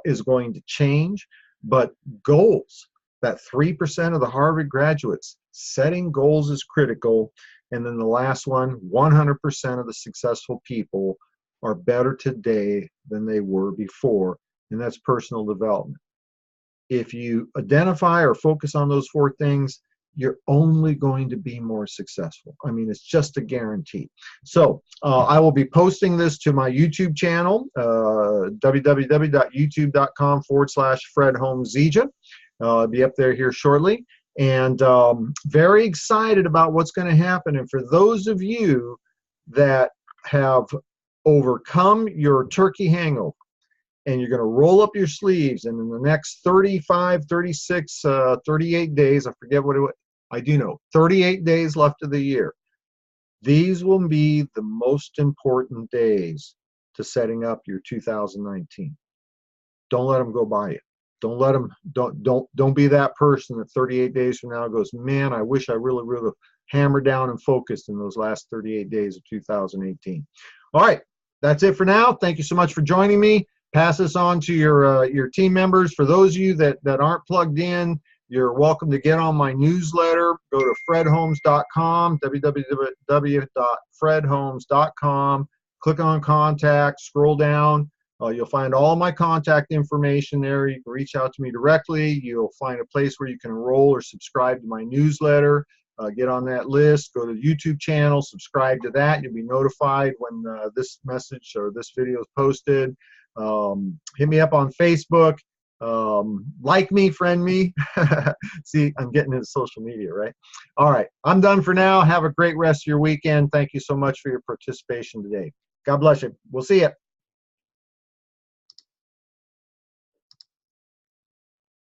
is going to change. But goals, that 3% of the Harvard graduates, setting goals is critical. And then the last one, 100% of the successful people are better today than they were before, and that's personal development. If you identify or focus on those 4 things, you're only going to be more successful. It's just a guarantee. So I will be posting this to my YouTube channel, www.youtube.com/Fred Holmes Zija. I'll be up there here shortly. And very excited about what's going to happen. And for those of you that have overcome your turkey hangover, and you're going to roll up your sleeves, and in the next 35, 36, 38 days, I forget what it was, I do know, 38 days left of the year, These will be the most important days to setting up your 2019. Don't let them go by you. Don't let them, don't be that person that 38 days from now goes, man, I wish I really would have hammered down and focused in those last 38 days of 2018. All right, that's it for now. Thank you so much for joining me. Pass this on to your team members. For those of you that aren't plugged in, you're welcome to get on my newsletter. Go to fredholmes.com, www.fredholmes.com. Click on contact, scroll down. You'll find all my contact information there. You can reach out to me directly. You'll find a place where you can enroll or subscribe to my newsletter. Get on that list. Go to the YouTube channel, subscribe to that. You'll be notified when this message or this video is posted. Hit me up on Facebook. Like me, friend me. See, I'm getting into social media, right? All right, I'm done for now. Have a great rest of your weekend. Thank you so much for your participation today. God bless you. We'll see you.